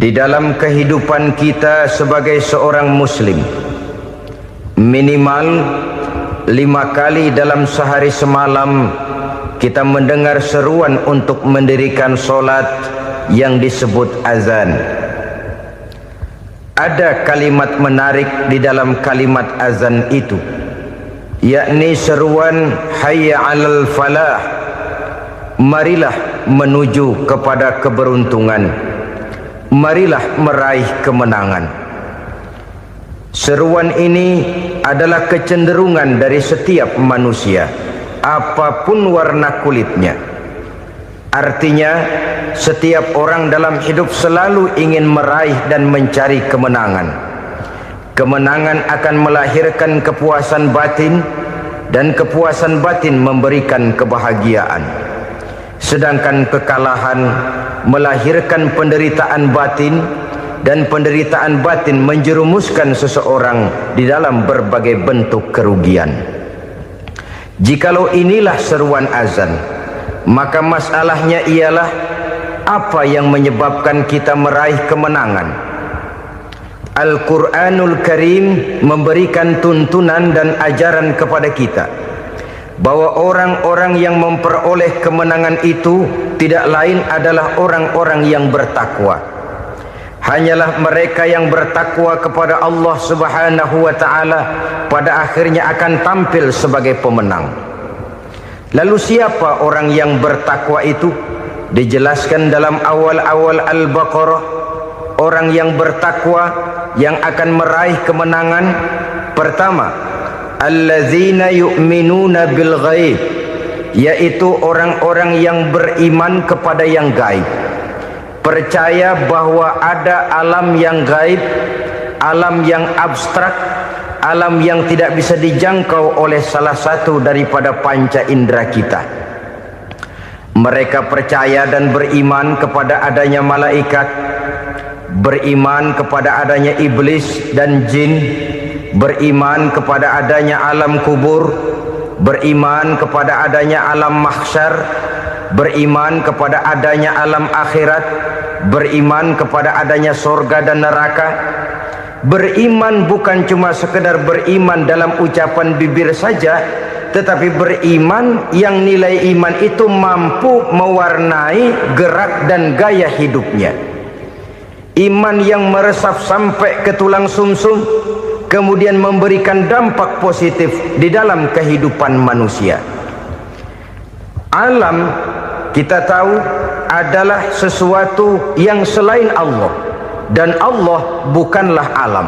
Di dalam kehidupan kita sebagai seorang muslim, minimal 5 kali dalam sehari semalam kita mendengar seruan untuk mendirikan solat yang disebut azan. Ada kalimat menarik di dalam kalimat azan itu, yakni seruan hayya 'alal falah, marilah menuju kepada keberuntungan, marilah meraih kemenangan. Seruan ini adalah kecenderungan dari setiap manusia, apapun warna kulitnya. Artinya, setiap orang dalam hidup selalu ingin meraih dan mencari kemenangan. Kemenangan akan melahirkan kepuasan batin, dan kepuasan batin memberikan kebahagiaan. Sedangkan kekalahan melahirkan penderitaan batin, dan penderitaan batin menjerumuskan seseorang di dalam berbagai bentuk kerugian. Jikalau inilah seruan azan, maka masalahnya ialah apa yang menyebabkan kita meraih kemenangan. Al-Quranul Karim memberikan tuntunan dan ajaran kepada kita bahwa orang-orang yang memperoleh kemenangan itu tidak lain adalah orang-orang yang bertakwa. Hanyalah mereka yang bertakwa kepada Allah Subhanahu wa ta'ala pada akhirnya akan tampil sebagai pemenang. Lalu siapa orang yang bertakwa itu? Dijelaskan dalam awal-awal Al-Baqarah, orang yang bertakwa yang akan meraih kemenangan. Pertama, allazina yu'minuna bil ghaib, yaitu orang-orang yang beriman kepada yang gaib, percaya bahwa ada alam yang gaib, alam yang abstrak, alam yang tidak bisa dijangkau oleh salah satu daripada panca indera kita. Mereka percaya dan beriman kepada adanya malaikat, beriman kepada adanya iblis dan jin, beriman kepada adanya alam kubur, beriman kepada adanya alam mahsyar, beriman kepada adanya alam akhirat, beriman kepada adanya surga dan neraka. Beriman bukan cuma sekedar beriman dalam ucapan bibir saja, tetapi beriman yang nilai iman itu mampu mewarnai gerak dan gaya hidupnya. Iman yang meresap sampai ke tulang sumsum, kemudian memberikan dampak positif di dalam kehidupan manusia. Alam, kita tahu, adalah sesuatu yang selain Allah, dan Allah bukanlah alam.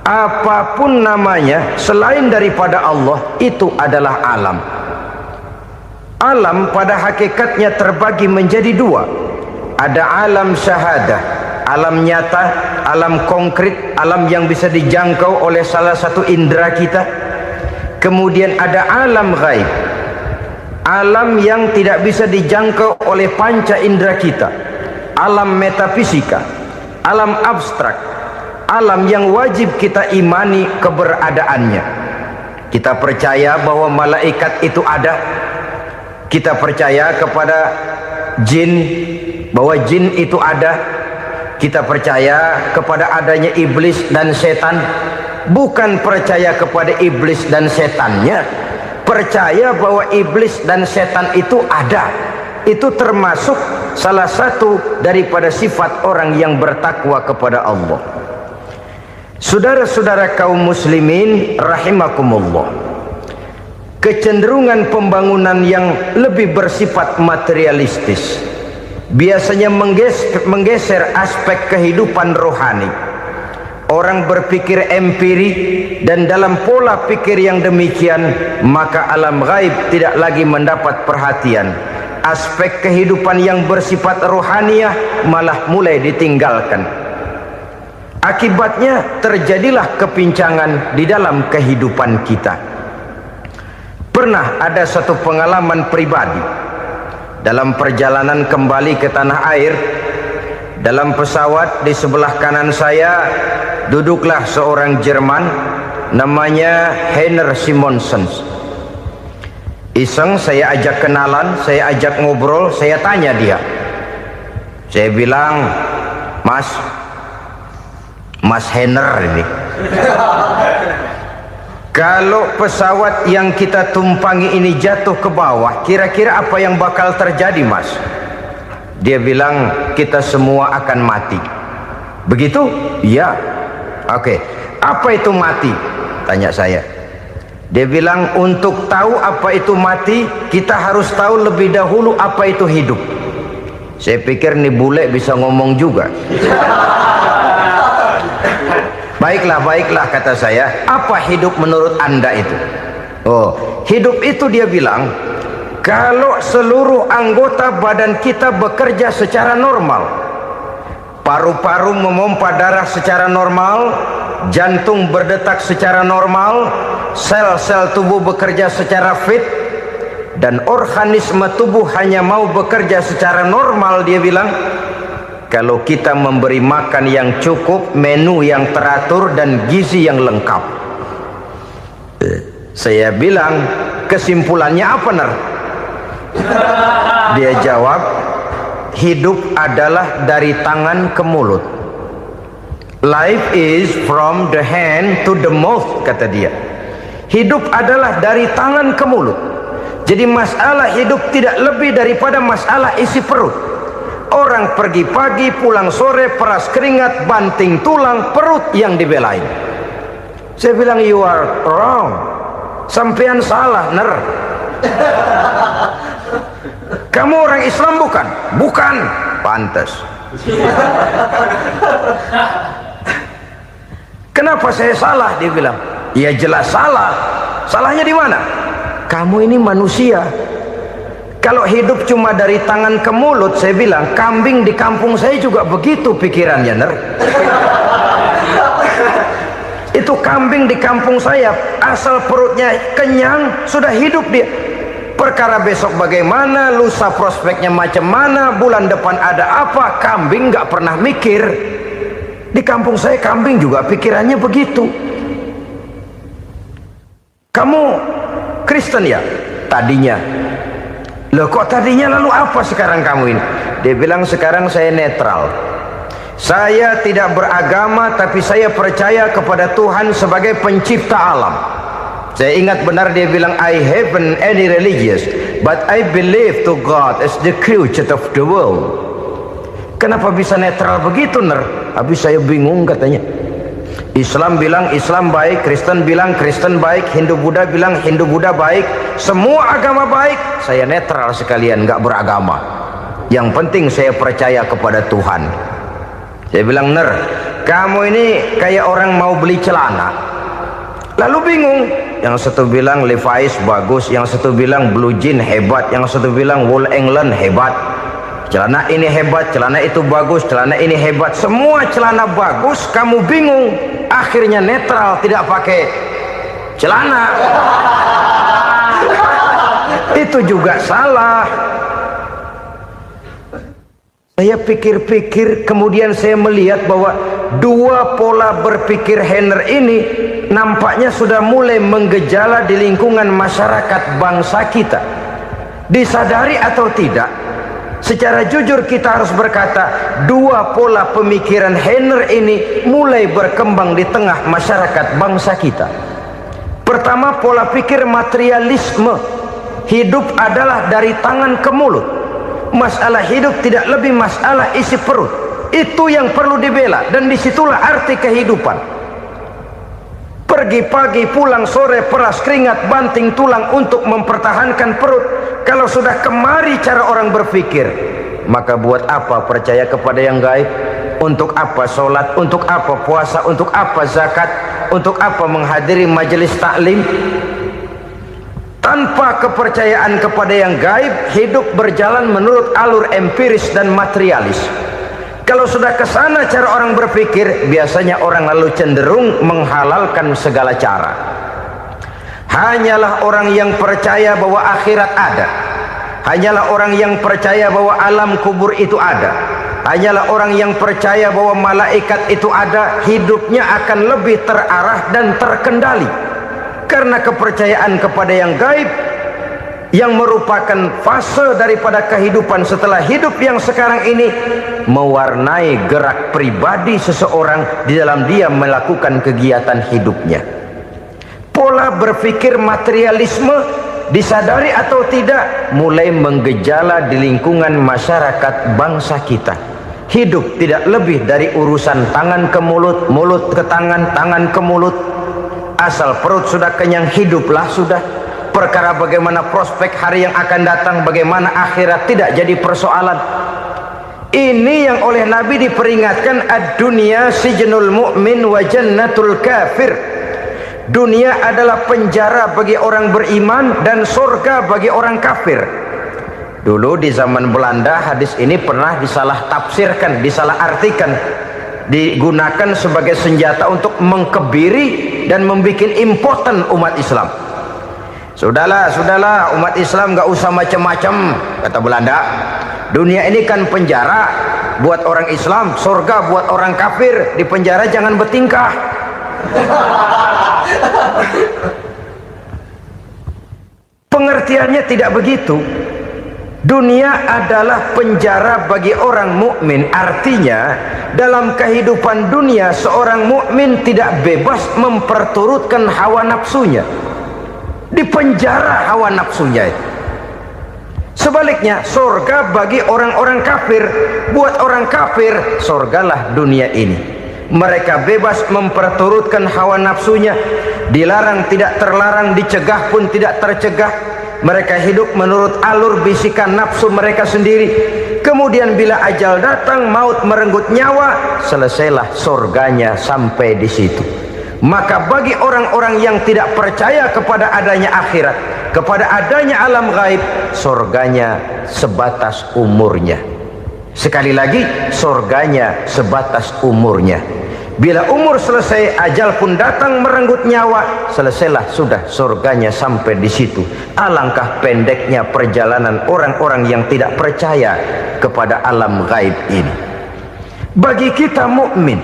Apapun namanya selain daripada Allah, itu adalah alam. Alam pada hakikatnya terbagi menjadi dua. Ada alam syahadah, alam nyata, alam konkret, alam yang bisa dijangkau oleh salah satu indera kita. Kemudian ada alam ghaib, alam yang tidak bisa dijangkau oleh panca indera kita, alam metafisika, alam abstrak, alam yang wajib kita imani keberadaannya. Kita percaya bahwa malaikat itu ada, kita percaya kepada jin, bahwa jin itu ada, kita percaya kepada adanya iblis dan setan. Bukan percaya kepada iblis dan setannya, percaya bahwa iblis dan setan itu ada. Itu termasuk salah satu daripada sifat orang yang bertakwa kepada Allah. Saudara-saudara kaum muslimin rahimakumullah, kecenderungan pembangunan yang lebih bersifat materialistis biasanya menggeser aspek kehidupan rohani. Orang berpikir empiri, dan dalam pola pikir yang demikian maka alam gaib tidak lagi mendapat perhatian. Aspek kehidupan yang bersifat rohaniah malah mulai ditinggalkan. Akibatnya terjadilah kepincangan di dalam kehidupan kita. Pernah ada satu pengalaman pribadi dalam perjalanan kembali ke tanah air. Dalam pesawat di sebelah kanan saya duduklah seorang Jerman namanya Heiner Simonsen. Iseng saya ajak kenalan, saya ajak ngobrol, saya tanya dia. Saya bilang, Mas Henner ini. Kalau pesawat yang kita tumpangi ini jatuh ke bawah, kira-kira apa yang bakal terjadi, Mas? Dia bilang, kita semua akan mati. Begitu? Iya. Oke. Apa itu mati? Tanya saya. Dia bilang, untuk tahu apa itu mati, kita harus tahu lebih dahulu apa itu hidup. Saya pikir nih bule bisa ngomong juga. Baiklah kata saya. Apa hidup menurut Anda itu? Oh, hidup itu dia bilang, kalau seluruh anggota badan kita bekerja secara normal, paru-paru memompa darah secara normal, jantung berdetak secara normal, sel-sel tubuh bekerja secara fit, dan organisme tubuh hanya mau bekerja secara normal, dia bilang, kalau kita memberi makan yang cukup, menu yang teratur, dan gizi yang lengkap. Saya bilang, kesimpulannya apa, Ner? Dia jawab, hidup adalah dari tangan ke mulut. Life is from the hand to the mouth, kata dia. Hidup adalah dari tangan ke mulut. Jadi masalah hidup tidak lebih daripada masalah isi perut. Orang pergi pagi, pulang sore, peras keringat, banting tulang, perut yang dibelain. Saya bilang, you are wrong. Sampean salah, Ner. Kamu orang Islam bukan? Bukan. Pantas. Kenapa saya salah? Dia bilang, ya jelas salah. Salahnya di mana? Kamu ini manusia. Kalau hidup cuma dari tangan ke mulut, saya bilang, kambing di kampung saya juga begitu pikirannya, Ner. Itu kambing di kampung saya, asal perutnya kenyang, sudah hidup dia. Perkara besok bagaimana, lusa prospeknya macam mana, bulan depan ada apa, kambing nggak pernah mikir. Di kampung saya kambing juga pikirannya begitu. Kamu Kristen ya? Tadinya. Loh kok tadinya, lalu apa sekarang kamu ini? Dia bilang, sekarang saya netral. Saya tidak beragama, tapi saya percaya kepada Tuhan sebagai pencipta alam. Saya ingat benar dia bilang, I haven't any religious, but I believe to God as the creator of the world. Kenapa bisa netral begitu, Ner? Habis saya bingung katanya. Islam bilang Islam baik, Kristen bilang Kristen baik, Hindu Buddha bilang Hindu Buddha baik, semua agama baik. Saya netral sekalian, nggak beragama. Yang penting saya percaya kepada Tuhan. Saya bilang, Ner, kamu ini kayak orang mau beli celana, lalu bingung. Yang satu bilang Levi's bagus, yang satu bilang Blue Jean hebat, yang satu bilang Wool England hebat. Celana ini hebat, celana itu bagus, celana ini hebat, semua celana bagus, kamu bingung. Akhirnya netral, tidak pakai celana. Itu juga salah. Saya pikir-pikir, kemudian saya melihat bahwa dua pola berpikir Henner ini nampaknya sudah mulai menggejala di lingkungan masyarakat bangsa kita. Disadari atau tidak, secara jujur kita harus berkata, dua pola pemikiran Henner ini mulai berkembang di tengah masyarakat bangsa kita. Pertama, pola pikir materialisme. Hidup adalah dari tangan ke mulut. Masalah hidup tidak lebih masalah isi perut. Itu yang perlu dibela, dan disitulah arti kehidupan. Pergi pagi, pulang sore, peras keringat, banting tulang untuk mempertahankan perut. Kalau sudah kemari cara orang berpikir, maka buat apa percaya kepada yang gaib? Untuk apa sholat? Untuk apa puasa? Untuk apa zakat? Untuk apa menghadiri majelis taklim? Tanpa kepercayaan kepada yang gaib, hidup berjalan menurut alur empiris dan materialis. Kalau sudah ke sana cara orang berpikir, biasanya orang lalu cenderung menghalalkan segala cara. Hanyalah orang yang percaya bahwa akhirat ada, hanyalah orang yang percaya bahwa alam kubur itu ada, hanyalah orang yang percaya bahwa malaikat itu ada, hidupnya akan lebih terarah dan terkendali. Karena kepercayaan kepada yang gaib, yang merupakan fase daripada kehidupan setelah hidup yang sekarang ini, mewarnai gerak pribadi seseorang di dalam dia melakukan kegiatan hidupnya. Pola berpikir materialisme, disadari atau tidak, mulai menggejala di lingkungan masyarakat bangsa kita. Hidup tidak lebih dari urusan tangan ke mulut, mulut ke tangan, tangan ke mulut. Asal perut sudah kenyang, hiduplah sudah. Perkara bagaimana prospek hari yang akan datang, bagaimana akhirat, tidak jadi persoalan. Ini yang oleh Nabi diperingatkan, ad-dunya sijnul mu'min wa jannatul kafir. Dunia adalah penjara bagi orang beriman dan surga bagi orang kafir. Dulu di zaman Belanda hadis ini pernah disalah tafsirkan, disalah artikan, digunakan sebagai senjata untuk mengkebiri dan membuat impoten umat Islam. Sudahlah umat Islam gak usah macam-macam, kata Belanda. Dunia ini kan penjara buat orang Islam, surga buat orang kafir. Di penjara jangan bertingkah. Pengertiannya tidak begitu. Dunia adalah penjara bagi orang mukmin. Artinya dalam kehidupan dunia seorang mukmin tidak bebas memperturutkan hawa nafsunya. Di penjara hawa nafsunya. Sebaliknya surga bagi orang-orang kafir. Buat orang kafir surgalah dunia ini. Mereka bebas memperturutkan hawa nafsunya, dilarang tidak terlarang, dicegah pun tidak tercegah. Mereka hidup menurut alur bisikan nafsu mereka sendiri. Kemudian bila ajal datang, maut merenggut nyawa, selesailah surganya sampai di situ. Maka bagi orang-orang yang tidak percaya kepada adanya akhirat, kepada adanya alam gaib, surganya sebatas umurnya. Sekali lagi, surganya sebatas umurnya. Bila umur selesai, ajal pun datang merenggut nyawa, selesailah sudah surganya sampai di situ. Alangkah pendeknya perjalanan orang-orang yang tidak percaya kepada alam gaib ini. Bagi kita mukmin,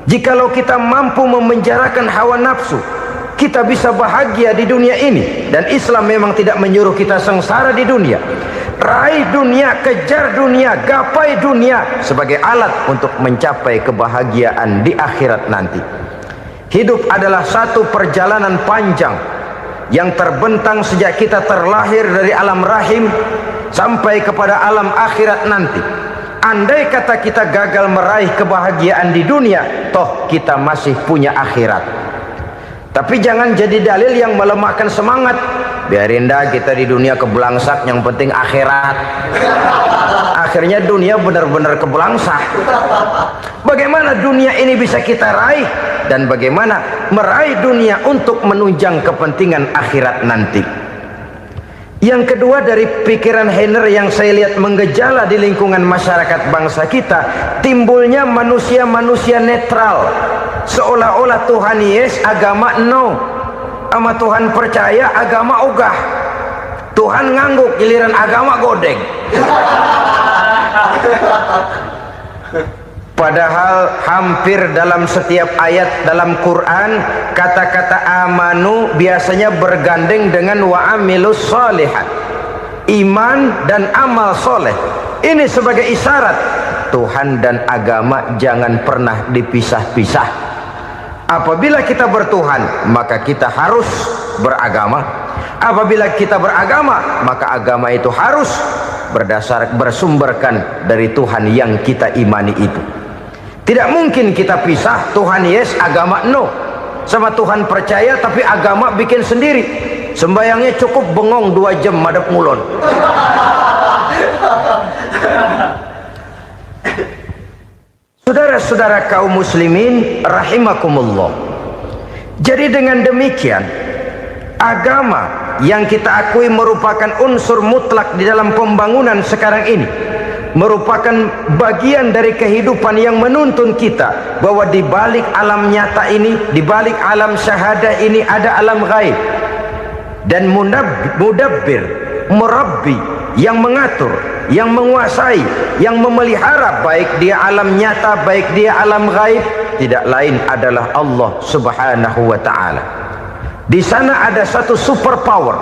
jikalau kita mampu memenjarakan hawa nafsu, kita bisa bahagia di dunia ini. Dan Islam memang tidak menyuruh kita sengsara di dunia. Raih dunia, kejar dunia, gapai dunia sebagai alat untuk mencapai kebahagiaan di akhirat nanti. Hidup adalah satu perjalanan panjang yang terbentang sejak kita terlahir dari alam rahim sampai kepada alam akhirat nanti. Andai kata kita gagal meraih kebahagiaan di dunia, toh kita masih punya akhirat. Tapi jangan jadi dalil yang melemahkan semangat. Biarin dah kita di dunia kebelangsak, yang penting akhirat. Akhirnya dunia benar-benar kebelangsak. Bagaimana dunia ini bisa kita raih, dan bagaimana meraih dunia untuk menunjang kepentingan akhirat nanti. Yang kedua, dari pikiran Heiner yang saya lihat menggejala di lingkungan masyarakat bangsa kita, timbulnya manusia-manusia netral. Seolah-olah Tuhan yes, agama no. Sama Tuhan percaya, agama ogah. Tuhan ngangguk, giliran agama godeng. Padahal hampir dalam setiap ayat dalam Quran, kata-kata amanu biasanya bergandeng dengan wa amilus sholihat, iman dan amal soleh. Ini sebagai isyarat Tuhan dan agama jangan pernah dipisah-pisah. Apabila kita bertuhan, maka kita harus beragama. Apabila kita beragama, maka agama itu harus bersumberkan dari Tuhan yang kita imani itu. Tidak mungkin kita pisah, Tuhan yes, agama no. Sama Tuhan percaya tapi agama bikin sendiri. Sembayangnya cukup bengong 2 jam madep ngulon. Saudara-saudara kaum muslimin rahimakumullah. Jadi dengan demikian, agama yang kita akui merupakan unsur mutlak di dalam pembangunan sekarang ini, merupakan bagian dari kehidupan yang menuntun kita bahwa di balik alam nyata ini, di balik alam syahadah ini ada alam gaib. Dan mudabbir, murabbi, yang mengatur, yang menguasai, yang memelihara baik dia alam nyata, baik dia alam gaib, tidak lain adalah Allah Subhanahu wa ta'ala. Di sana ada satu super power,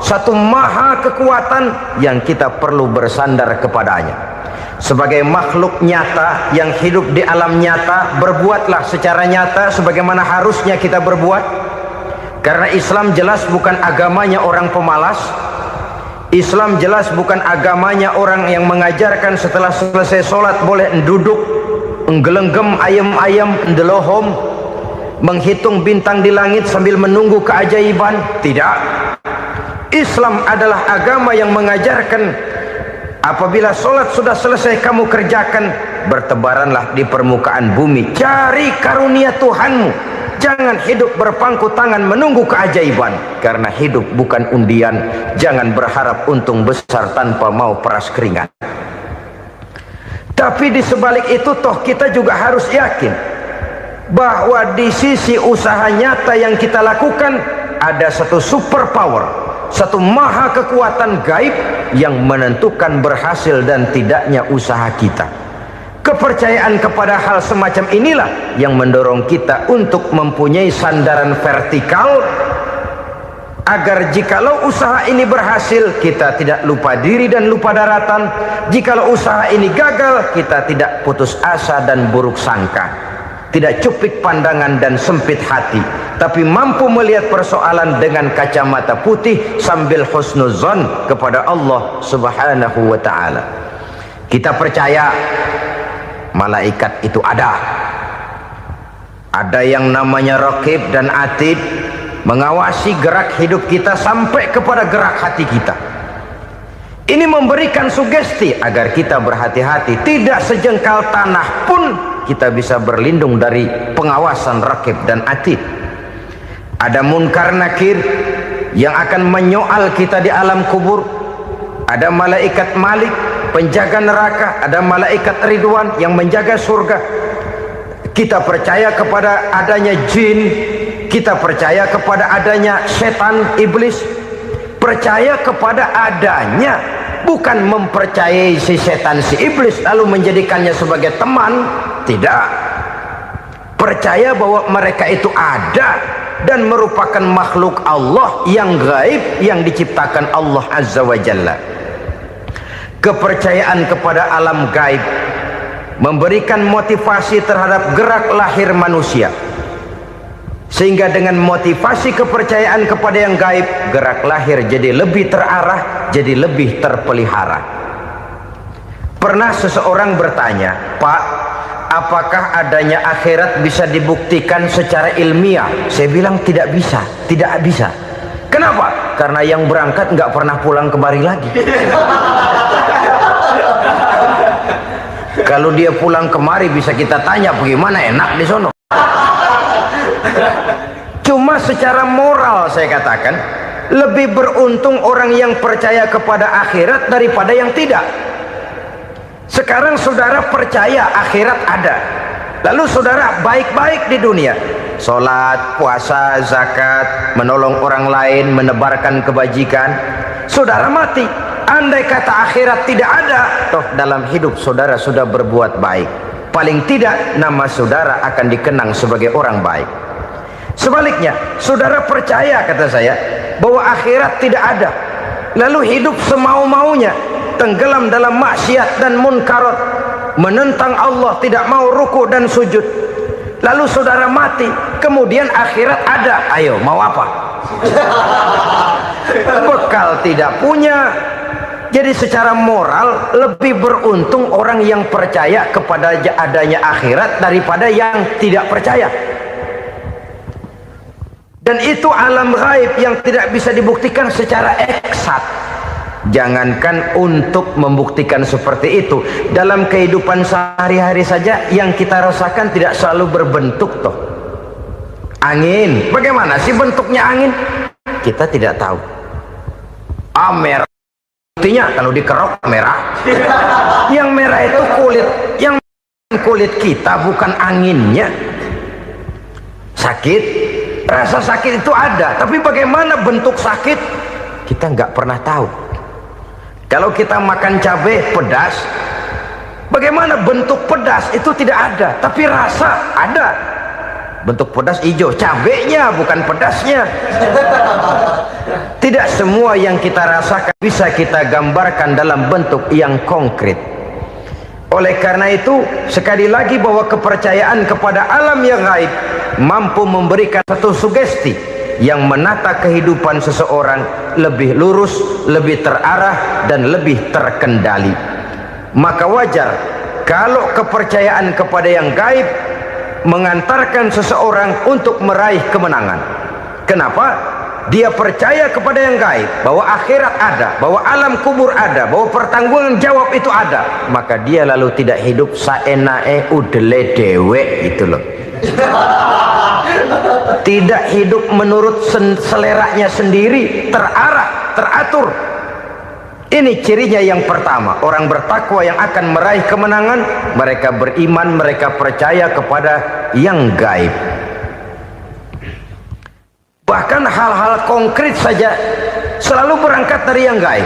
satu maha kekuatan yang kita perlu bersandar kepadanya. Sebagai makhluk nyata yang hidup di alam nyata, berbuatlah secara nyata sebagaimana harusnya kita berbuat. Karena Islam jelas bukan agamanya orang pemalas. Islam jelas bukan agamanya orang yang mengajarkan setelah selesai sholat boleh duduk, nggelenggem ayam-ayam, ndelohom, menghitung bintang di langit sambil menunggu keajaiban. Tidak. Islam adalah agama yang mengajarkan apabila sholat sudah selesai kamu kerjakan, bertebaranlah di permukaan bumi, cari karunia Tuhanmu. Jangan hidup berpangku tangan menunggu keajaiban, karena hidup bukan undian. Jangan berharap untung besar tanpa mau peras keringat. Tapi di sebalik itu toh kita juga harus yakin bahwa di sisi usaha nyata yang kita lakukan ada satu super power, satu maha kekuatan gaib yang menentukan berhasil dan tidaknya usaha kita. Kepercayaan kepada hal semacam inilah yang mendorong kita untuk mempunyai sandaran vertikal, agar jikalau usaha ini berhasil kita tidak lupa diri dan lupa daratan. Jikalau usaha ini gagal kita tidak putus asa dan buruk sangka, tidak cupik pandangan dan sempit hati, tapi mampu melihat persoalan dengan kacamata putih sambil husnuzon kepada Allah Subhanahu wa ta'ala. Kita percaya malaikat itu ada yang namanya raqib dan atid, mengawasi gerak hidup kita sampai kepada gerak hati kita. Ini memberikan sugesti agar kita berhati-hati, tidak sejengkal tanah pun kita bisa berlindung dari pengawasan raqib dan atid. Ada munkar nakir yang akan menyoal kita di alam kubur. Ada malaikat Malik, penjaga neraka. Ada malaikat Ridwan yang menjaga surga. Kita percaya kepada adanya jin, kita percaya kepada adanya setan, iblis. Percaya kepada adanya, bukan mempercayai si setan, si iblis lalu menjadikannya sebagai teman. Tidak. Percaya bahwa mereka itu ada dan merupakan makhluk Allah yang gaib yang diciptakan Allah Azza wa Jalla. Kepercayaan kepada alam gaib memberikan motivasi terhadap gerak lahir manusia, sehingga dengan motivasi kepercayaan kepada yang gaib, gerak lahir jadi lebih terarah, jadi lebih terpelihara. Pernah seseorang bertanya, "Pak, apakah adanya akhirat bisa dibuktikan secara ilmiah?" Saya bilang tidak bisa, tidak bisa. Kenapa? Karena yang berangkat nggak pernah pulang kembali lagi. Kalau dia pulang kemari bisa kita tanya bagaimana enak di sono. Cuma secara moral saya katakan, lebih beruntung orang yang percaya kepada akhirat daripada yang tidak. Sekarang saudara percaya akhirat ada, lalu saudara baik-baik di dunia, sholat, puasa, zakat, menolong orang lain, menebarkan kebajikan. Saudara mati, andai kata akhirat tidak ada, toh dalam hidup saudara sudah berbuat baik, paling tidak nama saudara akan dikenang sebagai orang baik. Sebaliknya, saudara percaya, kata saya, bahwa akhirat tidak ada, lalu hidup semau-maunya, tenggelam dalam maksiat dan munkarat, menentang Allah, tidak mau ruku dan sujud, lalu saudara mati, kemudian akhirat ada, ayo mau apa? Bekal tidak punya. Jadi secara moral lebih beruntung orang yang percaya kepada adanya akhirat daripada yang tidak percaya. Dan itu alam gaib yang tidak bisa dibuktikan secara eksat. Jangankan untuk membuktikan seperti itu, dalam kehidupan sehari-hari saja yang kita rasakan tidak selalu berbentuk toh. Angin, bagaimana sih bentuknya angin? Kita tidak tahu. Merah, buktinya kalau dikerok merah. Yang merah itu kulit, yang kulit kita bukan anginnya. Sakit, rasa sakit itu ada, tapi bagaimana bentuk sakit kita nggak pernah tahu. Kalau kita makan cabai pedas, bagaimana bentuk pedas itu tidak ada, tapi rasa ada. Bentuk pedas hijau, cabenya bukan pedasnya. Tidak semua yang kita rasakan bisa kita gambarkan dalam bentuk yang konkret. Oleh karena itu, sekali lagi bahwa kepercayaan kepada alam yang gaib mampu memberikan satu sugesti yang menata kehidupan seseorang lebih lurus, lebih terarah, dan lebih terkendali. Maka wajar kalau kepercayaan kepada yang gaib mengantarkan seseorang untuk meraih kemenangan. Kenapa? Dia percaya kepada yang gaib, bahwa akhirat ada, bahwa alam kubur ada, bahwa pertanggungan jawab itu ada. Maka dia lalu tidak hidup saenae udele dewe, itu loh. Tidak hidup menurut seleranya sendiri, terarah, teratur. Ini cirinya yang pertama. Orang bertakwa yang akan meraih kemenangan, mereka beriman, mereka percaya kepada yang gaib. Bahkan hal-hal konkret saja selalu berangkat dari yang gaib.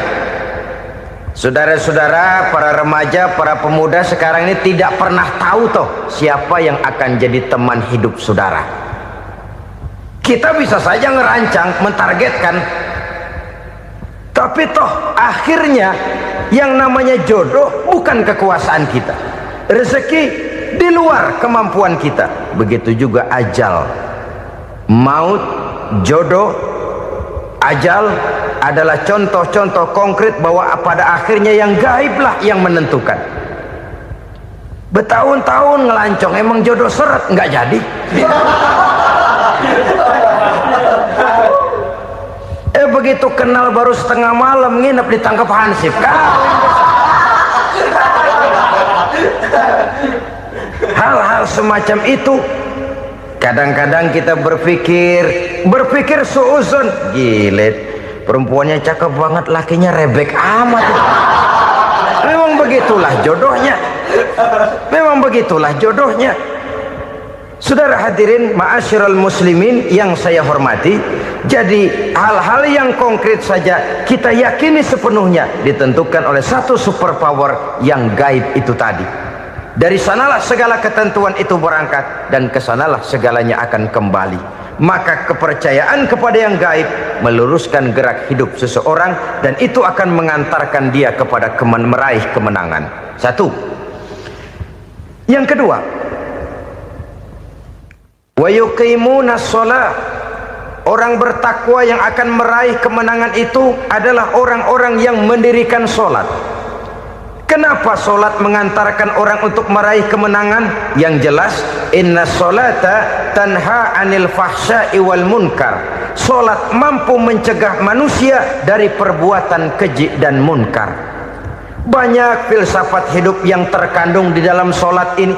Saudara-saudara, para remaja, para pemuda sekarang ini tidak pernah tahu toh siapa yang akan jadi teman hidup saudara. Kita bisa saja ngerancang, mentargetkan, tapi toh akhirnya yang namanya jodoh bukan kekuasaan kita. Rezeki di luar kemampuan kita. Begitu juga ajal. Maut, jodoh, ajal adalah contoh-contoh konkret bahwa pada akhirnya yang gaiblah yang menentukan. Bertahun-tahun ngelancong, emang jodoh seret, nggak jadi. Begitu kenal baru setengah malam nginep ditangkap hansip. Hal-hal semacam itu kadang-kadang kita berpikir suuzon, gilet, perempuannya cakep banget, lakinya rebek amat. Memang begitulah jodohnya. Memang begitulah jodohnya. Saudara hadirin ma'asyiral muslimin yang saya hormati, jadi hal-hal yang konkret saja kita yakini sepenuhnya ditentukan oleh satu superpower yang gaib itu tadi. Dari sanalah segala ketentuan itu berangkat dan kesanalah segalanya akan kembali. Maka kepercayaan kepada yang gaib meluruskan gerak hidup seseorang dan itu akan mengantarkan dia kepada meraih kemenangan. Satu. Yang kedua, wa yuqimuna shalah. Orang bertakwa yang akan meraih kemenangan itu adalah orang-orang yang mendirikan sholat. Kenapa sholat mengantarkan orang untuk meraih kemenangan? Yang jelas, inna sholata tanha anil fahsya'i wal munkar. Sholat mampu mencegah manusia dari perbuatan keji dan munkar. Banyak filsafat hidup yang terkandung di dalam sholat ini.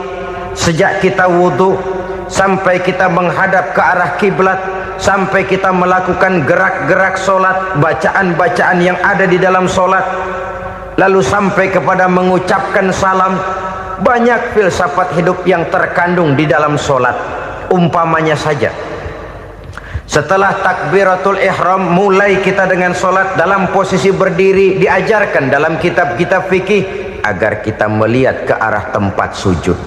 Sejak kita wudhu sampai kita menghadap ke arah kiblat, sampai kita melakukan gerak-gerak sholat, bacaan-bacaan yang ada di dalam sholat, lalu sampai kepada mengucapkan salam. Banyak filsafat hidup yang terkandung di dalam sholat. Umpamanya saja, setelah takbiratul ihram mulai kita dengan sholat dalam posisi berdiri, diajarkan dalam kitab-kitab fikih agar kita melihat ke arah tempat sujud.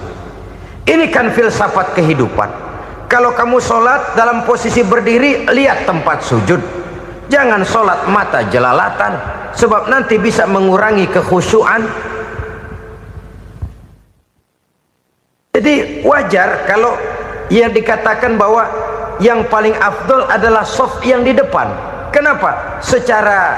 Ini kan filsafat kehidupan. Kalau kamu sholat dalam posisi berdiri, lihat tempat sujud. Jangan sholat mata jelalatan, sebab nanti bisa mengurangi kekhusyuan. Jadi wajar kalau yang dikatakan bahwa yang paling afdol adalah shaf yang di depan. Kenapa? Secara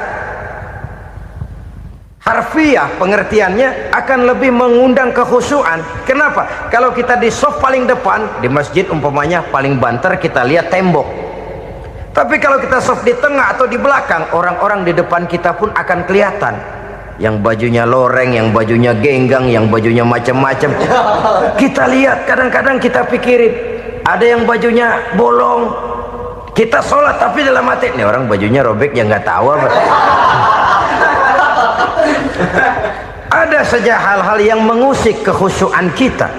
harfiah pengertiannya akan lebih mengundang kekhusyuan. Kenapa? Kalau kita di shaf paling depan di masjid umpamanya paling banter kita lihat tembok. Tapi kalau kita shaf di tengah atau di belakang, orang-orang di depan kita pun akan kelihatan. Yang bajunya loreng, yang bajunya genggang, yang bajunya macam-macam. Kita lihat, kadang-kadang kita pikirin, ada yang bajunya bolong. Kita sholat tapi dalam hati, nih orang bajunya robek yang nggak tahu apa. Ada saja hal-hal yang mengusik kekhusyuan kita.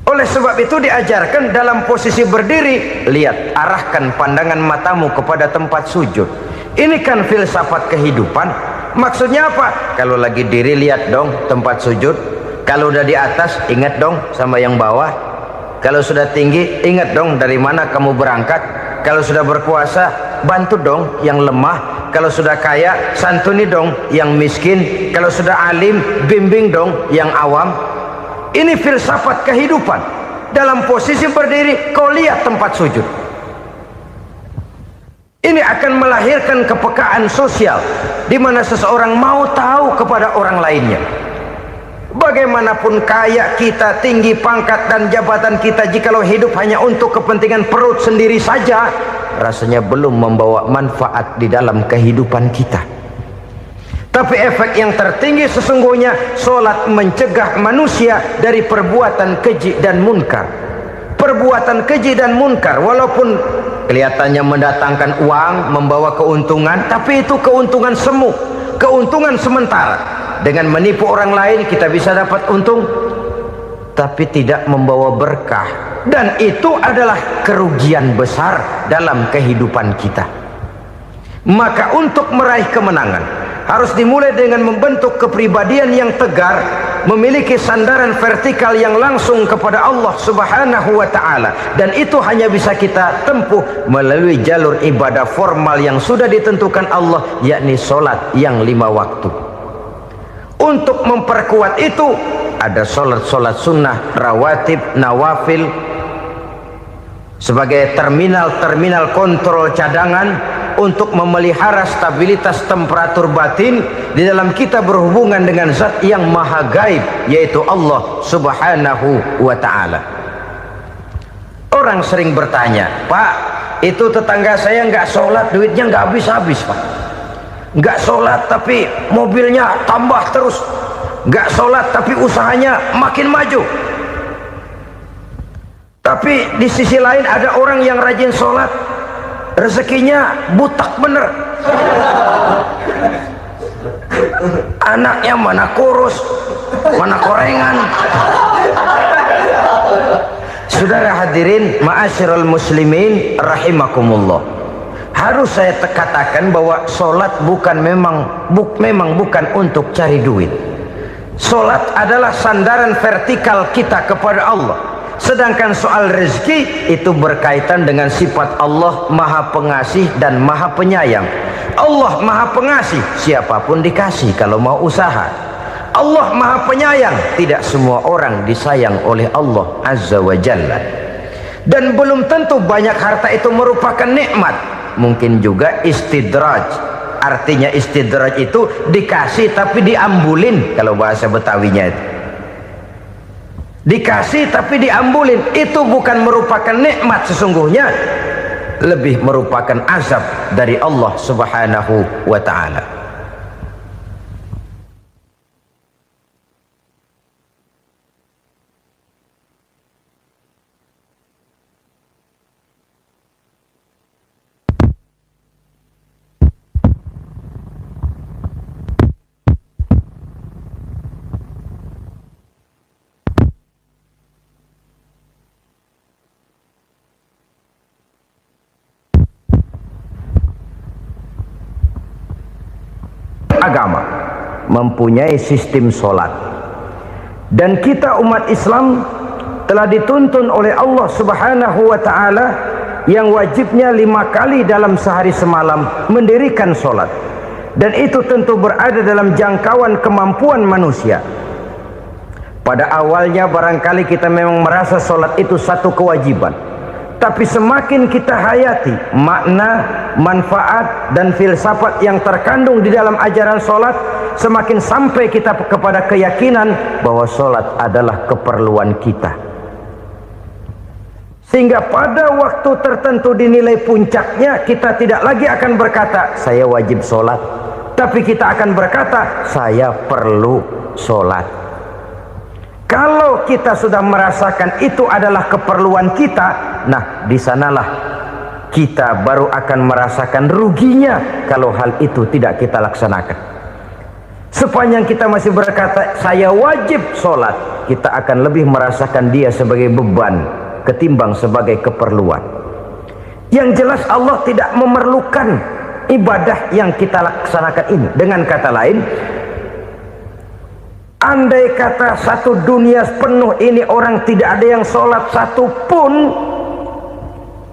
Oleh sebab itu diajarkan dalam posisi berdiri, lihat, arahkan pandangan matamu kepada tempat sujud. Ini kan filsafat kehidupan. Maksudnya apa? Kalau lagi diri lihat dong tempat sujud. Kalau udah di atas ingat dong sama yang bawah. Kalau sudah tinggi, ingat dong dari mana kamu berangkat. Kalau sudah berkuasa, bantu dong yang lemah. Kalau sudah kaya, santuni dong yang miskin. Kalau sudah alim, bimbing dong yang awam. Ini filsafat kehidupan. Dalam posisi berdiri, kau lihat tempat sujud. Ini akan melahirkan kepekaan sosial, di mana seseorang mau tahu kepada orang lainnya. Bagaimanapun kaya kita, tinggi pangkat dan jabatan kita, jikalau hidup hanya untuk kepentingan perut sendiri saja, rasanya belum membawa manfaat di dalam kehidupan kita. Tapi efek yang tertinggi sesungguhnya, solat mencegah manusia dari perbuatan keji dan munkar. Perbuatan keji dan munkar, walaupun kelihatannya mendatangkan uang, membawa keuntungan, tapi itu keuntungan semu, keuntungan sementara. Dengan menipu orang lain kita bisa dapat untung, tapi tidak membawa berkah, dan itu adalah kerugian besar dalam kehidupan kita. Maka untuk meraih kemenangan harus dimulai dengan membentuk kepribadian yang tegar, memiliki sandaran vertikal yang langsung kepada Allah Subhanahu wa ta'ala, dan itu hanya bisa kita tempuh melalui jalur ibadah formal yang sudah ditentukan Allah, yakni solat yang 5 waktu. Untuk memperkuat itu ada solat-solat sunnah, rawatib, nawafil sebagai terminal kontrol cadangan untuk memelihara stabilitas temperatur batin di dalam kita berhubungan dengan zat yang maha gaib, yaitu Allah Subhanahu wa ta'ala. Orang sering bertanya, Pak, itu tetangga saya nggak sholat, duitnya nggak habis-habis, Pak. Nggak sholat tapi mobilnya tambah terus, nggak sholat tapi usahanya makin maju. Tapi di sisi lain ada orang yang rajin sholat, rezekinya butak bener, anaknya mana kurus, mana korengan. Saudara hadirin ma'asyiral muslimin rahimakumullah, harus saya katakan bahwa solat memang bukan untuk cari duit. Solat adalah sandaran vertikal kita kepada Allah. Sedangkan soal rezeki itu berkaitan dengan sifat Allah maha pengasih dan maha penyayang. Allah maha pengasih, siapapun dikasih kalau mau usaha. Allah maha penyayang, tidak semua orang disayang oleh Allah Azza wa Jalla. Dan belum tentu banyak harta itu merupakan nikmat. Mungkin juga istidraj. Artinya istidraj itu dikasih tapi diambulin, kalau bahasa Betawinya itu. Dikasih tapi diambulin, itu bukan merupakan nikmat sesungguhnya, lebih merupakan azab dari Allah Subhanahu wa ta'ala. Agama mempunyai sistem solat, dan kita umat Islam telah dituntun oleh Allah Subhanahu wa ta'ala yang wajibnya 5 kali dalam sehari semalam mendirikan solat, dan itu tentu berada dalam jangkauan kemampuan manusia. Pada awalnya barangkali kita memang merasa solat itu satu kewajiban, tapi semakin kita hayati makna, manfaat dan filsafat yang terkandung di dalam ajaran solat, semakin sampai kita kepada keyakinan bahwa solat adalah keperluan kita. Sehingga pada waktu tertentu dinilai puncaknya, kita tidak lagi akan berkata saya wajib solat, tapi kita akan berkata saya perlu solat. Kalau kita sudah merasakan itu adalah keperluan kita, nah di sanalah kita baru akan merasakan ruginya kalau hal itu tidak kita laksanakan. Sepanjang kita masih berkata saya wajib sholat, kita akan lebih merasakan dia sebagai beban ketimbang sebagai keperluan. Yang jelas Allah tidak memerlukan ibadah yang kita laksanakan ini. Dengan kata lain, Andai kata satu dunia penuh ini orang tidak ada yang sholat satu pun,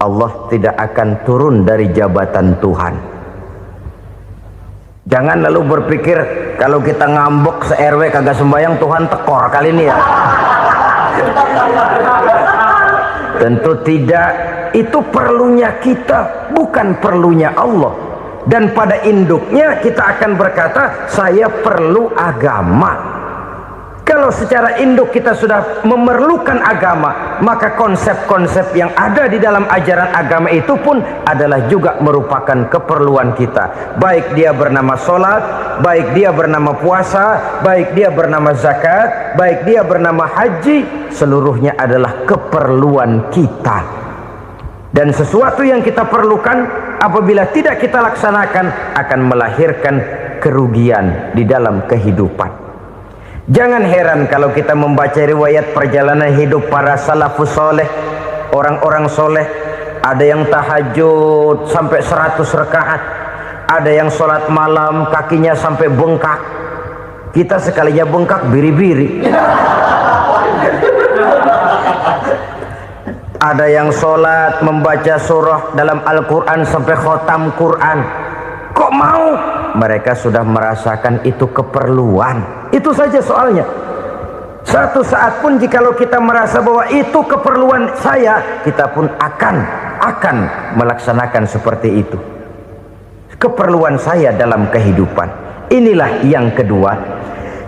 Allah tidak akan turun dari jabatan Tuhan. Jangan lalu berpikir kalau kita ngambek se-RW kagak sembahyang Tuhan tekor kali ini ya. Tentu tidak. Itu perlunya kita, bukan perlunya Allah. Dan pada induknya kita akan berkata, saya perlu agama. Kalau secara induk kita sudah memerlukan agama, maka konsep-konsep yang ada di dalam ajaran agama itu pun adalah juga merupakan keperluan kita. Baik dia bernama sholat, baik dia bernama puasa, baik dia bernama zakat, baik dia bernama haji, seluruhnya adalah keperluan kita. Dan sesuatu yang kita perlukan apabila tidak kita laksanakan akan melahirkan kerugian di dalam kehidupan. Jangan heran kalau kita membaca riwayat perjalanan hidup para salafus soleh, orang-orang soleh. Ada yang tahajud sampai 100 rakaat, ada yang sholat malam kakinya sampai bengkak. Kita sekalinya bengkak biri-biri. Ada yang sholat membaca surah dalam Al-Quran sampai khotam Quran. Kok mau? Mereka sudah merasakan itu keperluan. Itu saja soalnya. Satu saat pun jikalau kita merasa bahwa itu keperluan saya, kita pun akan melaksanakan seperti itu. Keperluan saya dalam kehidupan. Inilah yang kedua.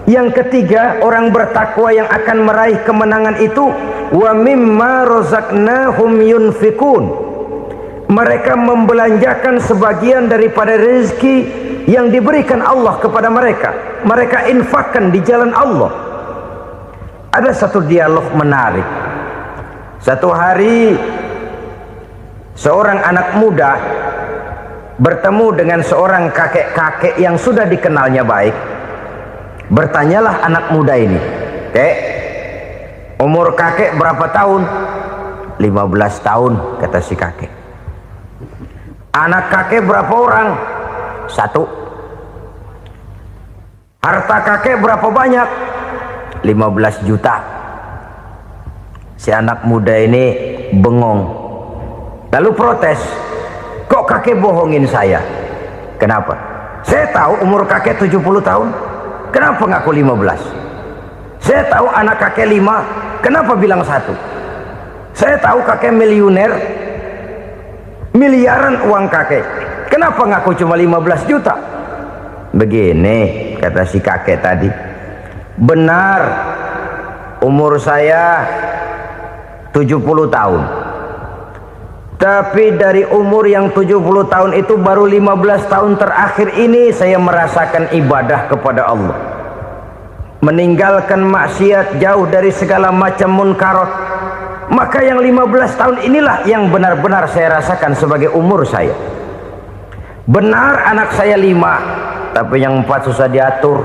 Yang ketiga, orang bertakwa yang akan meraih kemenangan itu, wa mimma razaqnahum yunfikun. Mereka membelanjakan sebagian daripada rezeki yang diberikan Allah kepada mereka. Mereka infakkan di jalan Allah. Ada satu dialog menarik. Satu hari seorang anak muda bertemu dengan seorang kakek-kakek yang sudah dikenalnya baik. Bertanyalah anak muda ini, "Kek, umur kakek berapa tahun?" 15 tahun, kata si kakek. Anak kakek berapa orang? 1. Harta kakek berapa banyak? 15 juta. Si anak muda ini bengong, lalu protes, "Kok kakek bohongin saya?" "Kenapa?" "Saya tahu umur kakek 70 tahun. Kenapa ngaku 15? Saya tahu anak kakek 5. Kenapa bilang 1? Saya tahu kakek miliuner, miliaran uang kakek. Kenapa ngaku cuma 15 juta? Begini, kata si kakek tadi. Benar, umur saya 70 tahun. Tapi dari umur yang 70 tahun itu baru 15 tahun terakhir ini saya merasakan ibadah kepada Allah. Meninggalkan maksiat, jauh dari segala macam munkarat. Maka yang 15 tahun inilah yang benar-benar saya rasakan sebagai umur saya. Benar anak saya 5, tapi yang 4 susah diatur.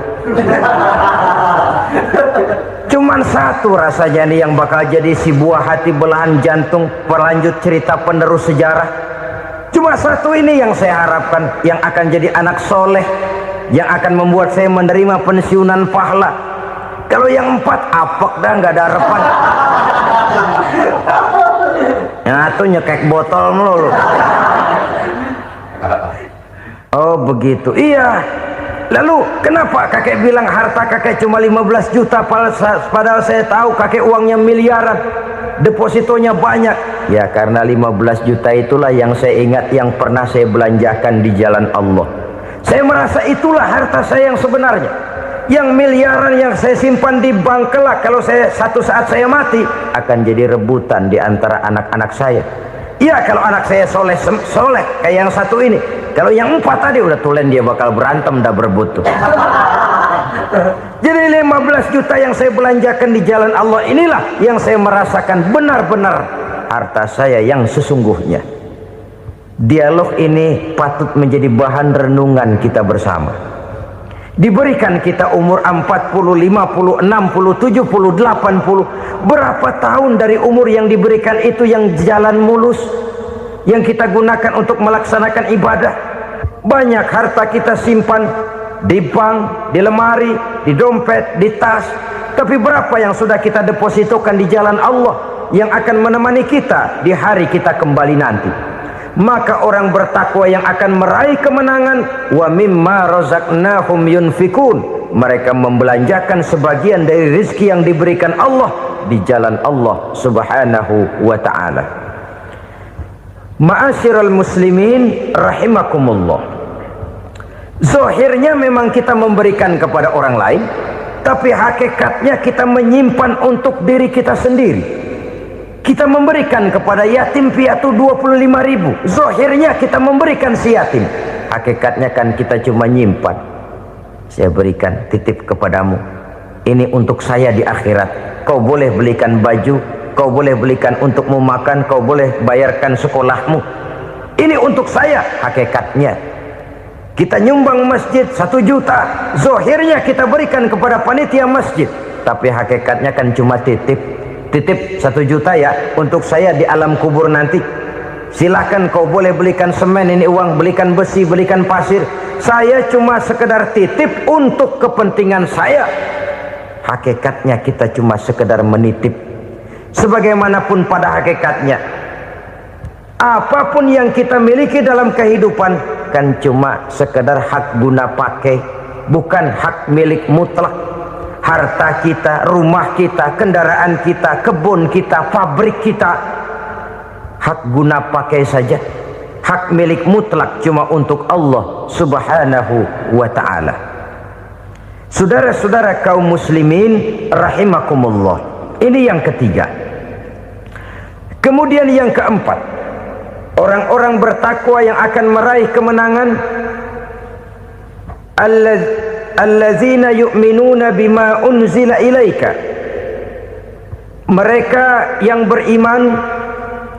Cuman 1 rasanya nih yang bakal jadi si buah hati belahan jantung, pelanjut cerita penerus sejarah. Cuma 1 ini yang saya harapkan, yang akan jadi anak soleh, yang akan membuat saya menerima pensiunan pahala. Kalau yang 4 apek dah, nggak ada harapan. Yang 1 nyekek botol melulu. Oh begitu, iya. Lalu kenapa kakek bilang harta kakek cuma 15 juta padahal saya tahu kakek uangnya miliaran, depositonya banyak? Ya karena 15 juta itulah yang saya ingat yang pernah saya belanjakan di jalan Allah. Saya merasa itulah harta saya yang sebenarnya. Yang miliaran yang saya simpan di bank kelak, kalau satu saat saya mati, akan jadi rebutan di antara anak-anak saya. Iya kalau anak saya soleh kayak yang 1 ini. Kalau yang 4 tadi udah tulen dia bakal berantem dah berebut tuh. Jadi 15 juta yang saya belanjakan di jalan Allah inilah yang saya merasakan benar-benar harta saya yang sesungguhnya. Dialog ini patut menjadi bahan renungan kita bersama. Diberikan kita umur 40, 50, 60, 70, 80. Berapa tahun dari umur yang diberikan itu yang jalan mulus, yang kita gunakan untuk melaksanakan ibadah? Banyak harta kita simpan di bank, di lemari, di dompet, di tas. Tapi berapa yang sudah kita depositokan di jalan Allah yang akan menemani kita di hari kita kembali nanti? Maka orang bertakwa yang akan meraih kemenangan, wa mimma razaqnahum yunfikun, mereka membelanjakan sebagian dari rezeki yang diberikan Allah di jalan Allah subhanahu wa ta'ala. Ma'asyiral muslimin rahimakumullah, zahirnya memang kita memberikan kepada orang lain, tapi hakikatnya kita menyimpan untuk diri kita sendiri. Kita memberikan kepada yatim piatu 25.000, zahirnya kita memberikan si yatim, hakikatnya kan kita cuma nyimpan. Saya berikan, titip kepadamu, ini untuk saya di akhirat. Kau boleh belikan baju, kau boleh belikan untukmu makan, kau boleh bayarkan sekolahmu, ini untuk saya. Hakikatnya kita nyumbang masjid 1 juta, zahirnya kita berikan kepada panitia masjid, tapi hakikatnya kan cuma titip 1 juta ya, untuk saya di alam kubur nanti. Silahkan kau boleh belikan semen, ini uang, belikan besi, belikan pasir, saya cuma sekedar titip untuk kepentingan saya. Hakikatnya kita cuma sekedar menitip. Sebagaimanapun pada hakikatnya, apapun yang kita miliki dalam kehidupan kan cuma sekedar hak guna pakai, bukan hak milik mutlak. Harta kita, rumah kita, kendaraan kita, kebun kita, pabrik kita, hak guna pakai saja. Hak milik mutlak cuma untuk Allah subhanahu wa ta'ala. Saudara-saudara kaum muslimin rahimakumullah, ini yang ketiga. Kemudian yang keempat, orang-orang bertakwa yang akan meraih kemenangan, allazina yu'minuna bima unzila ilaika, mereka yang beriman,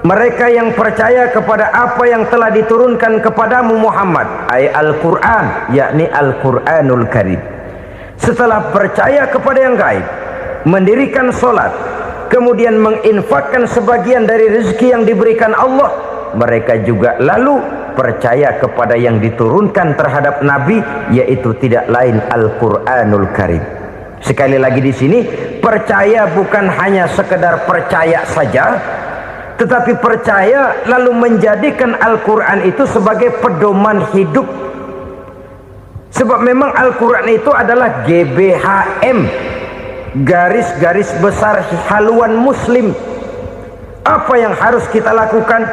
mereka yang percaya kepada apa yang telah diturunkan kepadamu Muhammad, ay Al-Quran, yakni Al-Quranul Karim. Setelah percaya kepada yang gaib, mendirikan solat, kemudian menginfakkan sebagian dari rezeki yang diberikan Allah, mereka juga lalu percaya kepada yang diturunkan terhadap Nabi, yaitu tidak lain Al-Quranul Karim. Sekali lagi di sini, percaya bukan hanya sekedar percaya saja, tetapi percaya lalu menjadikan Al-Quran itu sebagai pedoman hidup. Sebab memang Al-Quran itu adalah GBHM, garis-garis besar haluan muslim. Apa yang harus kita lakukan,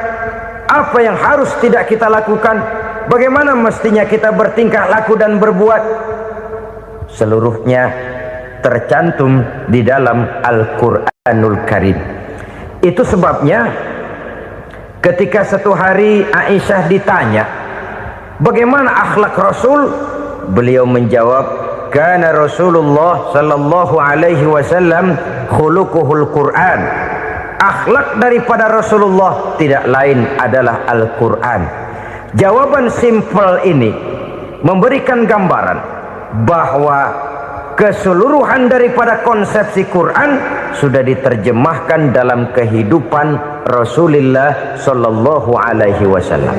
apa yang harus tidak kita lakukan, bagaimana mestinya kita bertingkah laku dan berbuat, seluruhnya tercantum di dalam Al-Quranul Karim. Itu sebabnya ketika satu hari Aisyah ditanya bagaimana akhlak Rasul, beliau menjawab, kana Rasulullah sallallahu alaihi wasallam khuluquhul Quran. Akhlak daripada Rasulullah tidak lain adalah Al-Quran. Jawaban simpel ini memberikan gambaran bahwa keseluruhan daripada konsepsi Quran sudah diterjemahkan dalam kehidupan Rasulullah sallallahu alaihi wasallam.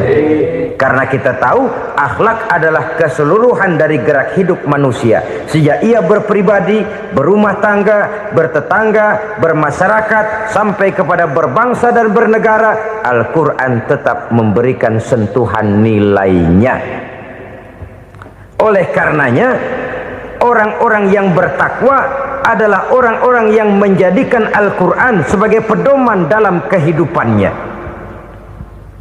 Karena kita tahu akhlak adalah keseluruhan dari gerak hidup manusia, sejak ia berpribadi, berumah tangga, bertetangga, bermasyarakat, sampai kepada berbangsa dan bernegara. Al-Quran tetap memberikan sentuhan nilainya. Oleh karenanya, orang-orang yang bertakwa adalah orang-orang yang menjadikan Al-Quran sebagai pedoman dalam kehidupannya.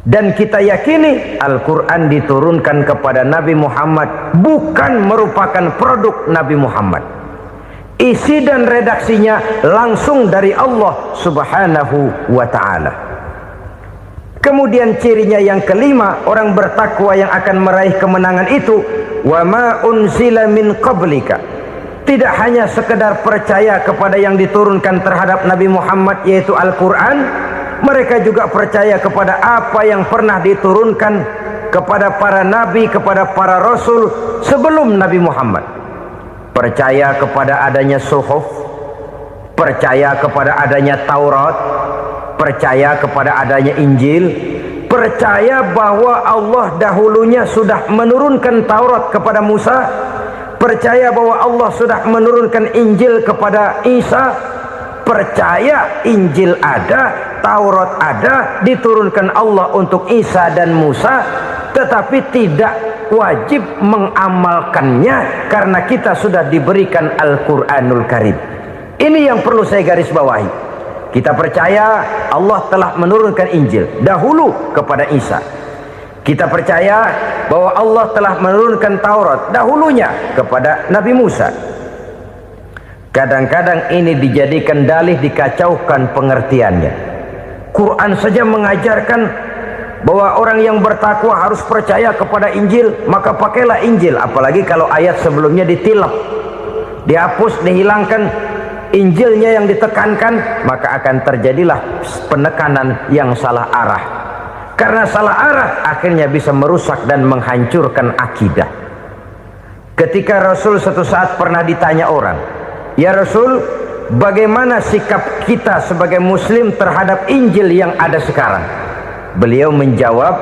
Dan kita yakini Al-Quran diturunkan kepada Nabi Muhammad bukan merupakan produk Nabi Muhammad. Isi dan redaksinya langsung dari Allah subhanahu wa ta'ala. Kemudian cirinya yang kelima, orang bertakwa yang akan meraih kemenangan itu, wa ma unzila min qablika, tidak hanya sekedar percaya kepada yang diturunkan terhadap Nabi Muhammad yaitu Al-Quran, mereka juga percaya kepada apa yang pernah diturunkan kepada para nabi, kepada para rasul sebelum Nabi Muhammad. Percaya kepada adanya suhuf, percaya kepada adanya Taurat, percaya kepada adanya Injil, percaya bahwa Allah dahulunya sudah menurunkan Taurat kepada Musa, percaya bahwa Allah sudah menurunkan Injil kepada Isa, percaya Injil ada, Taurat ada, diturunkan Allah untuk Isa dan Musa, tetapi tidak wajib mengamalkannya karena kita sudah diberikan Al-Quranul Karim. Ini yang perlu saya garis bawahi. Kita percaya Allah telah menurunkan Injil dahulu kepada Isa. Kita percaya bahwa Allah telah menurunkan Taurat dahulunya kepada Nabi Musa. Kadang-kadang ini dijadikan dalih, dikacaukan pengertiannya. Quran saja mengajarkan bahwa orang yang bertakwa harus percaya kepada Injil, maka pakailah Injil. Apalagi kalau ayat sebelumnya ditilap, dihapus, dihilangkan, Injilnya yang ditekankan, maka akan terjadilah penekanan yang salah arah. Karena salah arah akhirnya bisa merusak dan menghancurkan akidah. Ketika Rasul suatu saat pernah ditanya orang, "Ya Rasul, bagaimana sikap kita sebagai muslim terhadap Injil yang ada sekarang?" Beliau menjawab,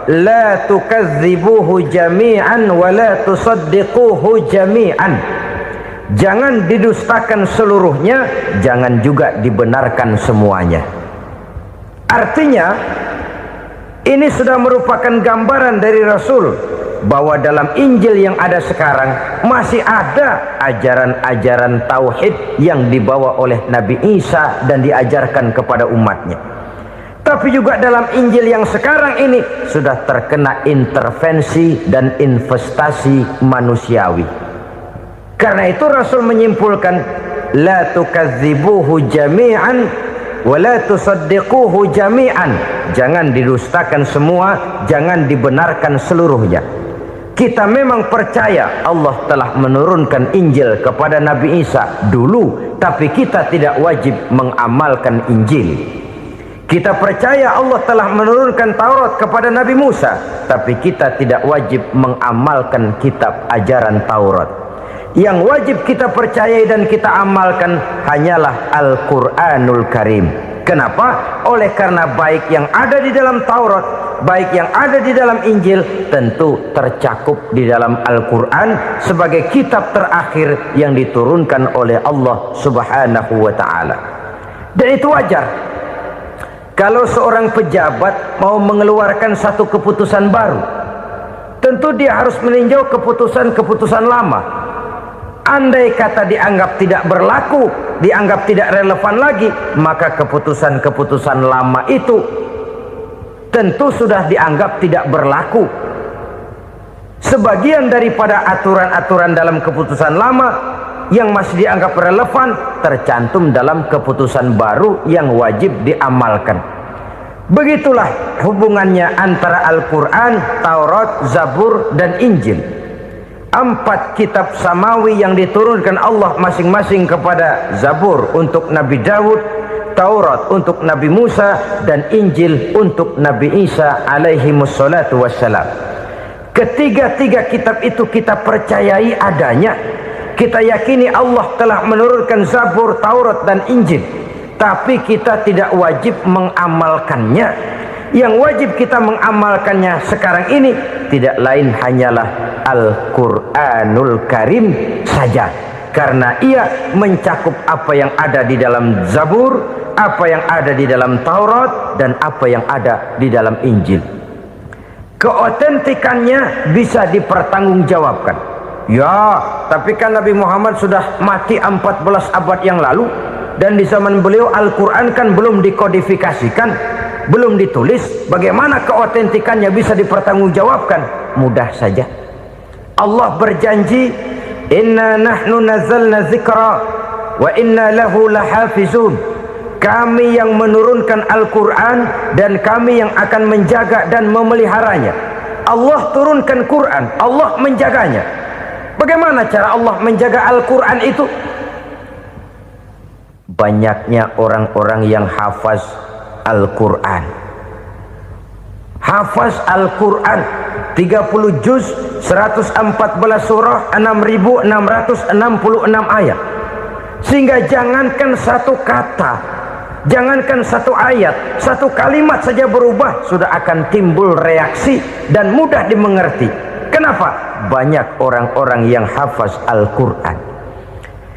"La tukadzibuhu jami'an wa la tusaddiquhu jami'an." Jangan didustakan seluruhnya, jangan juga dibenarkan semuanya. Artinya, ini sudah merupakan gambaran dari Rasul bahwa dalam Injil yang ada sekarang masih ada ajaran-ajaran tauhid yang dibawa oleh Nabi Isa dan diajarkan kepada umatnya. Tapi juga dalam Injil yang sekarang ini sudah terkena intervensi dan investasi manusiawi. Karena itu Rasul menyimpulkan, la tukadzibuhu jami'an wa la tusaddiquhu jami'an. Jangan didustakan semua, jangan dibenarkan seluruhnya. Kita memang percaya Allah telah menurunkan Injil kepada Nabi Isa dulu, tapi kita tidak wajib mengamalkan Injil. Kita percaya Allah telah menurunkan Taurat kepada Nabi Musa, tapi kita tidak wajib mengamalkan kitab ajaran Taurat. Yang wajib kita percayai dan kita amalkan hanyalah Al-Quranul Karim. Kenapa? Oleh karena baik yang ada di dalam Taurat, baik yang ada di dalam Injil, tentu tercakup di dalam Al-Quran sebagai kitab terakhir yang diturunkan oleh Allah Subhanahu wa Ta'ala. Dan itu wajar. Kalau seorang pejabat mau mengeluarkan satu keputusan baru, tentu dia harus meninjau keputusan-keputusan lama. Andai kata dianggap tidak berlaku, dianggap tidak relevan lagi, maka keputusan-keputusan lama itu tentu sudah dianggap tidak berlaku. Sebagian daripada aturan-aturan dalam keputusan lama yang masih dianggap relevan tercantum dalam keputusan baru yang wajib diamalkan. Begitulah hubungannya antara Al-Quran, Taurat, Zabur, dan Injil. 4 kitab samawi yang diturunkan Allah masing-masing kepada Zabur untuk Nabi Daud, Taurat untuk Nabi Musa, dan Injil untuk Nabi Isa alaihi wassalatu wassalam. Ketiga-tiga kitab itu kita percayai adanya. Kita yakini Allah telah menurunkan Zabur, Taurat, dan Injil, tapi kita tidak wajib mengamalkannya. Yang wajib kita mengamalkannya sekarang ini tidak lain hanyalah Al-Quranul Karim saja, karena ia mencakup apa yang ada di dalam Zabur, apa yang ada di dalam Taurat, dan apa yang ada di dalam Injil. Keotentikannya bisa dipertanggungjawabkan. Ya, tapi kan Nabi Muhammad sudah mati 14 abad yang lalu, dan di zaman beliau Al-Quran kan belum dikodifikasikan, belum ditulis. Bagaimana keotentikannya bisa dipertanggungjawabkan? Mudah saja. Allah berjanji, inna nahnu nazzalna dzikra wa inna lahu lahafizun. Kami yang menurunkan Al-Quran dan kami yang akan menjaga dan memeliharanya. Allah turunkan Quran, Allah menjaganya. Bagaimana cara Allah menjaga Al-Quran itu? Banyaknya orang-orang yang hafaz Al-Quran. Hafaz Al-Quran 30 juz, 114 surah, 6.666 ayat. Sehingga jangankan satu kata, jangankan satu ayat, satu kalimat saja berubah sudah akan timbul reaksi dan mudah dimengerti. Kenapa? banyak orang-orang yang hafaz Al-Quran.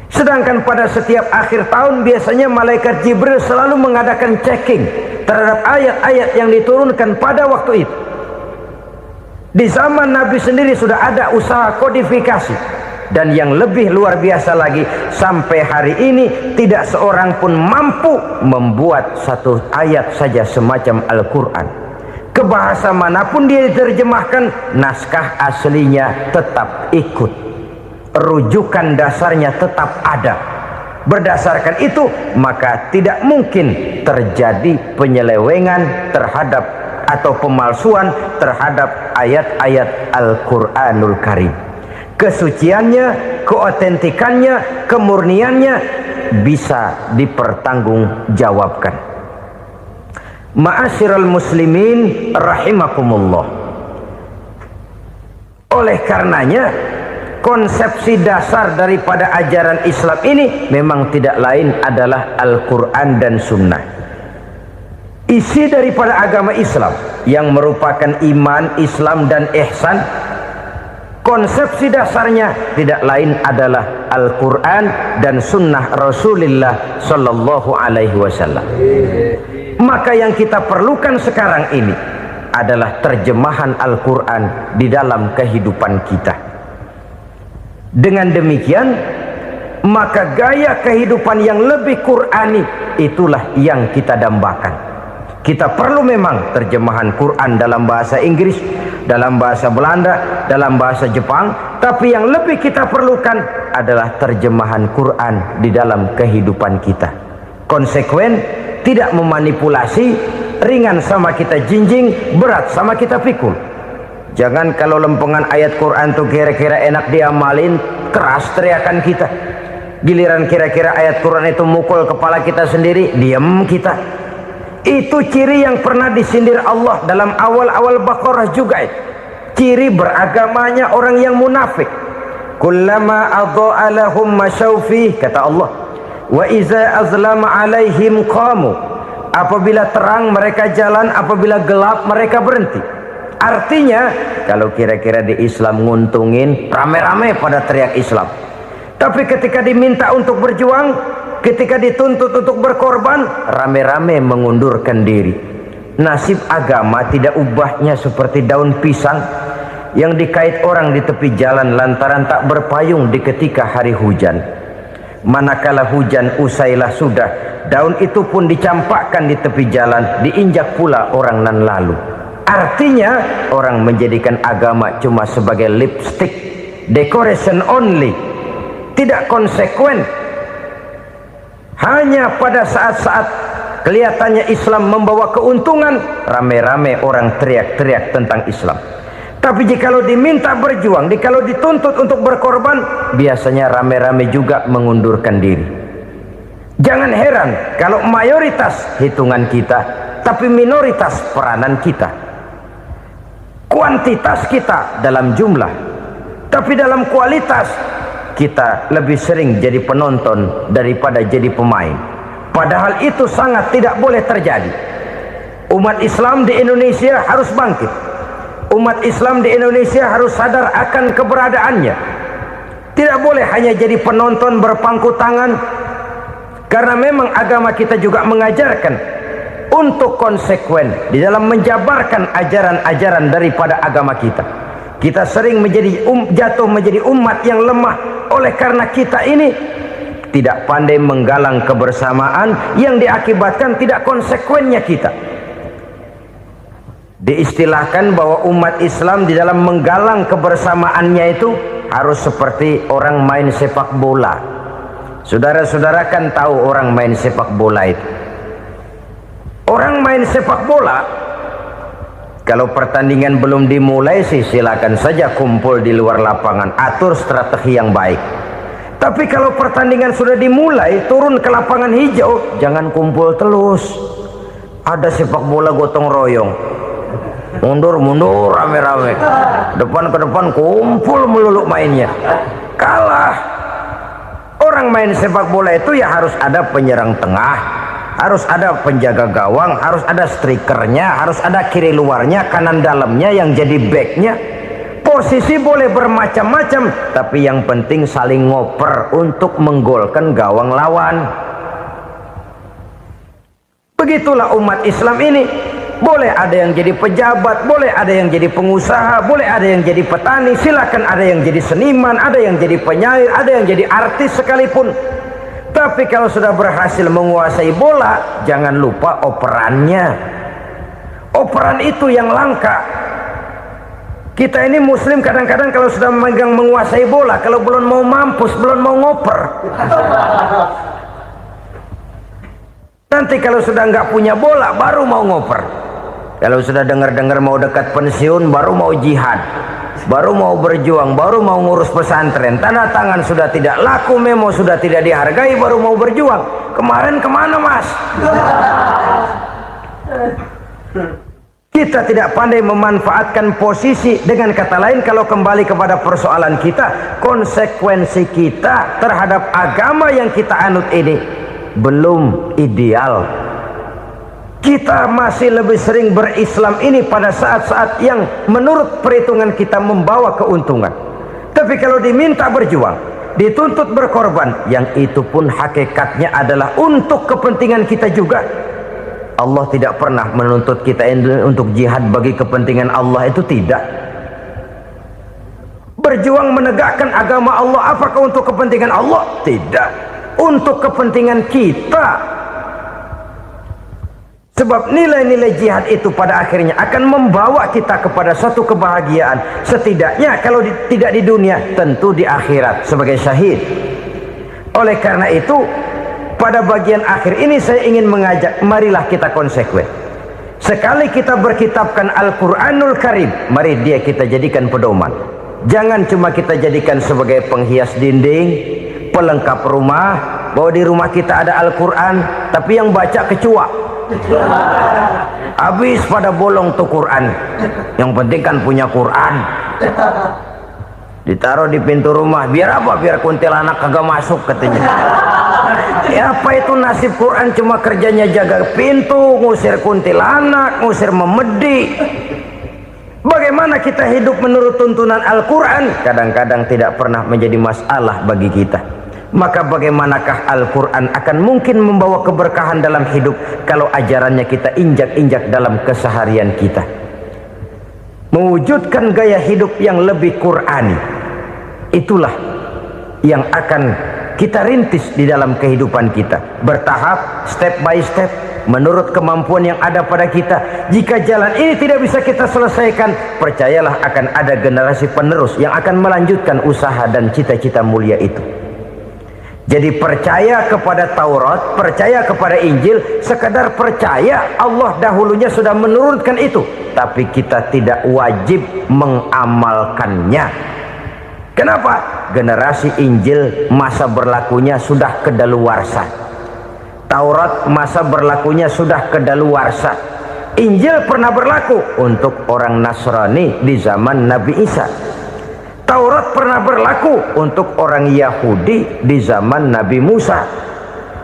Sedangkan pada setiap akhir tahun biasanya malaikat Jibril selalu mengadakan checking terhadap ayat-ayat yang diturunkan pada waktu itu. Di zaman Nabi sendiri sudah ada usaha kodifikasi. Dan yang lebih luar biasa lagi, sampai hari ini tidak seorang pun mampu membuat satu ayat saja semacam Al-Quran. Ke bahasa manapun dia diterjemahkan, naskah aslinya tetap ikut, rujukan dasarnya tetap ada. Berdasarkan itu, maka tidak mungkin terjadi penyelewengan terhadap atau pemalsuan terhadap ayat-ayat Al-Quranul Karim. Kesuciannya, keotentikannya, kemurniannya bisa dipertanggungjawabkan. Ma'asyiral muslimin rahimakumullah. Oleh karenanya, konsepsi dasar daripada ajaran Islam ini memang tidak lain adalah Al-Quran dan Sunnah. Isi daripada agama Islam yang merupakan iman, Islam dan ihsan, konsepsi dasarnya tidak lain adalah Al-Quran dan Sunnah Rasulullah Sallallahu Alaihi Wasallam. Maka yang kita perlukan sekarang ini adalah terjemahan Al-Quran di dalam kehidupan kita. Dengan demikian, maka gaya kehidupan yang lebih Qurani itulah yang kita dambakan. Kita perlu memang terjemahan Quran dalam bahasa Inggris, dalam bahasa Belanda, dalam bahasa Jepang, tapi yang lebih kita perlukan adalah terjemahan Quran di dalam kehidupan kita. Konsekuen, tidak memanipulasi, ringan sama kita jinjing, berat sama kita pikul. Jangan kalau lempengan ayat Quran tuh kira-kira enak diamalin, keras teriakan kita. Giliran kira-kira ayat Quran itu mukul kepala kita sendiri, diam kita. Itu ciri yang pernah disindir Allah dalam awal-awal Baqarah juga. Ciri beragamanya orang yang munafik. Kullama adha'a lahum masyawfih, kata Allah. Wa iza azlama alaihim qamu. Apabila terang mereka jalan, apabila gelap mereka berhenti. Artinya, kalau kira-kira di Islam nguntungin, rame-rame pada teriak Islam. Tapi ketika diminta untuk berjuang, ketika dituntut untuk berkorban, rame-rame mengundurkan diri. Nasib agama tidak ubahnya seperti daun pisang yang dikait orang di tepi jalan lantaran tak berpayung di ketika hari hujan. Manakala hujan usailah sudah, daun itu pun dicampakkan di tepi jalan, diinjak pula orang nan lalu. Artinya, orang menjadikan agama cuma sebagai lipstick, decoration only, tidak konsekuen. Hanya pada saat-saat kelihatannya Islam membawa keuntungan, rame-rame orang teriak-teriak tentang Islam. Tapi jikalau diminta berjuang, jikalau dituntut untuk berkorban, biasanya rame-rame juga mengundurkan diri. Jangan heran kalau mayoritas hitungan kita, tapi minoritas peranan kita. Kuantitas kita dalam jumlah, tapi dalam kualitas kita lebih sering jadi penonton daripada jadi pemain. Padahal itu sangat tidak boleh terjadi. Umat Islam di Indonesia harus bangkit. Umat Islam di Indonesia harus sadar akan keberadaannya. Tidak boleh hanya jadi penonton berpangku tangan, karena memang agama kita juga mengajarkan untuk konsekuen di dalam menjabarkan ajaran-ajaran daripada agama kita. Kita sering jatuh menjadi umat yang lemah oleh karena kita ini tidak pandai menggalang kebersamaan yang diakibatkan tidak konsekuennya kita. Diistilahkan bahwa umat Islam di dalam menggalang kebersamaannya itu harus seperti orang main sepak bola. Saudara-saudara kan tahu orang main sepak bola itu. Orang main sepak bola, kalau pertandingan belum dimulai sih silakan saja kumpul di luar lapangan, atur strategi yang baik. Tapi kalau pertandingan sudah dimulai, turun ke lapangan hijau, jangan kumpul terus. Ada sepak bola gotong royong, mundur-mundur rame-rame, depan ke depan kumpul melulu mainnya. Kalah. Orang main sepak bola itu ya harus ada penyerang tengah, harus ada penjaga gawang, harus ada strikernya, harus ada kiri luarnya, kanan dalamnya yang jadi backnya. Posisi boleh bermacam-macam, tapi yang penting saling ngoper untuk menggolkan gawang lawan. Begitulah umat Islam ini. Boleh ada yang jadi pejabat, boleh ada yang jadi pengusaha, boleh ada yang jadi petani, silakan ada yang jadi seniman, ada yang jadi penyair, ada yang jadi artis sekalipun. Tapi kalau sudah berhasil menguasai bola, jangan lupa operannya. Operan itu yang langka. Kita ini muslim kadang-kadang kalau sudah memegang menguasai bola, kalau belum mau mampus, belum mau ngoper. Nanti kalau sudah nggak punya bola, baru mau ngoper. Kalau sudah dengar-dengar mau dekat pensiun, baru mau jihad, baru mau berjuang, baru mau ngurus pesantren. Tanda tangan sudah tidak laku, memo sudah tidak dihargai, baru mau berjuang. Kemarin kemana, Mas? Kita tidak pandai memanfaatkan posisi. Dengan kata lain, kalau kembali kepada persoalan kita, konsekuensi kita terhadap agama yang kita anut ini belum ideal. Kita masih lebih sering berislam ini pada saat-saat yang menurut perhitungan kita membawa keuntungan. Tapi kalau diminta berjuang, dituntut berkorban, yang itu pun hakikatnya adalah untuk kepentingan kita juga. Allah tidak pernah menuntut kita untuk jihad bagi kepentingan Allah, itu tidak. Berjuang menegakkan agama Allah, apakah untuk kepentingan Allah? Tidak. Untuk kepentingan kita. Sebab nilai-nilai jihad itu pada akhirnya akan membawa kita kepada suatu kebahagiaan. Setidaknya kalau tidak di dunia, tentu di akhirat sebagai syahid. Oleh karena itu, pada bagian akhir ini saya ingin mengajak, marilah kita konsekuen. Sekali kita berkitabkan Al-Quranul Karim, mari dia kita jadikan pedoman. Jangan cuma kita jadikan sebagai penghias dinding, pelengkap rumah, bahwa di rumah kita ada Al-Quran, tapi yang baca kecoa. Habis pada bolong tuh Quran. Yang penting kan punya Quran. Ditaruh di pintu rumah. Biar apa? Biar kuntilanak kagak masuk katanya. Ya apa itu nasib Quran, cuma kerjanya jaga pintu, ngusir kuntilanak, ngusir memedi. Bagaimana kita hidup menurut tuntunan Al-Quran? Kadang-kadang tidak pernah menjadi masalah bagi kita. Maka bagaimanakah Al-Quran akan mungkin membawa keberkahan dalam hidup kalau ajarannya kita injak-injak dalam keseharian kita? Mewujudkan gaya hidup yang lebih Qurani, itulah yang akan kita rintis di dalam kehidupan kita, bertahap, step by step, menurut kemampuan yang ada pada kita. Jika jalan ini tidak bisa kita selesaikan, percayalah akan ada generasi penerus yang akan melanjutkan usaha dan cita-cita mulia itu. Jadi percaya kepada Taurat, percaya kepada Injil, sekadar percaya Allah dahulunya sudah menurunkan itu, tapi kita tidak wajib mengamalkannya. Kenapa? Generasi Injil masa berlakunya sudah kedaluarsa. Taurat masa berlakunya sudah kedaluarsa. Injil pernah berlaku untuk orang Nasrani di zaman Nabi Isa. Taurat pernah berlaku untuk orang Yahudi di zaman Nabi Musa.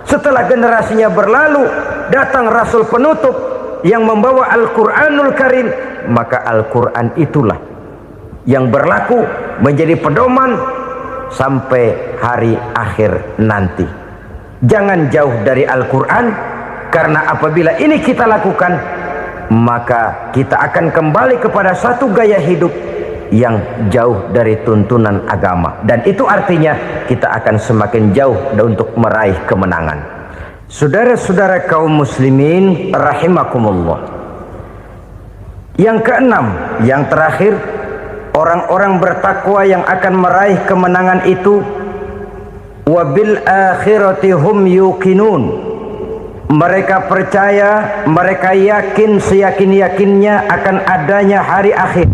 Setelah generasinya berlalu, datang Rasul penutup yang membawa Al-Quranul Karim. Maka Al-Quran itulah yang berlaku menjadi pedoman sampai hari akhir nanti. Jangan jauh dari Al-Quran, karena apabila ini kita lakukan, maka kita akan kembali kepada satu gaya hidup yang jauh dari tuntunan agama, dan itu artinya kita akan semakin jauh untuk meraih kemenangan. Saudara-saudara kaum muslimin rahimakumullah. Yang keenam, yang terakhir, orang-orang bertakwa yang akan meraih kemenangan itu wabil akhirati hum yuqinun. Mereka percaya, mereka yakin seyakin-yakinnya akan adanya hari akhir,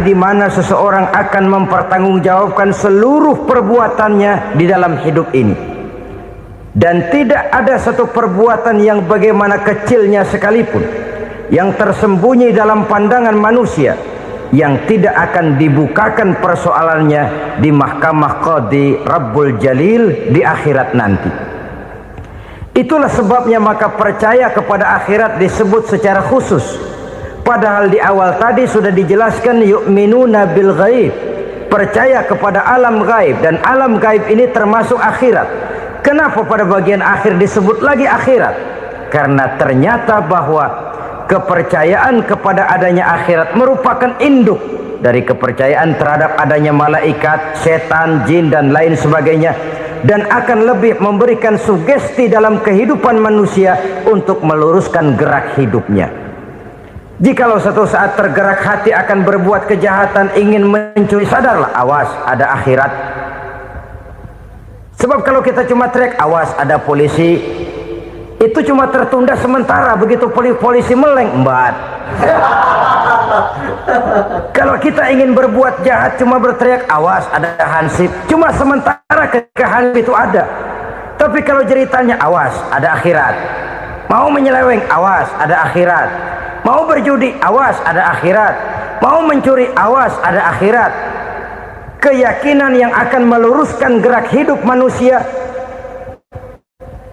di mana seseorang akan mempertanggungjawabkan seluruh perbuatannya di dalam hidup ini, dan tidak ada satu perbuatan yang bagaimana kecilnya sekalipun yang tersembunyi dalam pandangan manusia yang tidak akan dibukakan persoalannya di mahkamah Qadi Rabbul Jalil di akhirat nanti. Itulah sebabnya maka percaya kepada akhirat disebut secara khusus. Padahal di awal tadi sudah dijelaskan yu'minuna bil ghaib, percaya kepada alam gaib, dan alam gaib ini termasuk akhirat. Kenapa pada bagian akhir disebut lagi akhirat? Karena ternyata bahwa kepercayaan kepada adanya akhirat merupakan induk dari kepercayaan terhadap adanya malaikat, setan, jin dan lain sebagainya, dan akan lebih memberikan sugesti dalam kehidupan manusia untuk meluruskan gerak hidupnya. Jikalau satu saat tergerak hati akan berbuat kejahatan, ingin mencuri, sadarlah, awas ada akhirat. Sebab kalau kita cuma teriak awas ada polisi, itu cuma tertunda sementara. Begitu polisi meleng, embat. Kalau kita ingin berbuat jahat cuma berteriak awas ada hansip, cuma sementara ketika hansip itu ada. Tapi kalau ceritanya awas ada akhirat, mau menyeleweng awas ada akhirat, mau berjudi awas ada akhirat, mau mencuri awas ada akhirat. Keyakinan yang akan meluruskan gerak hidup manusia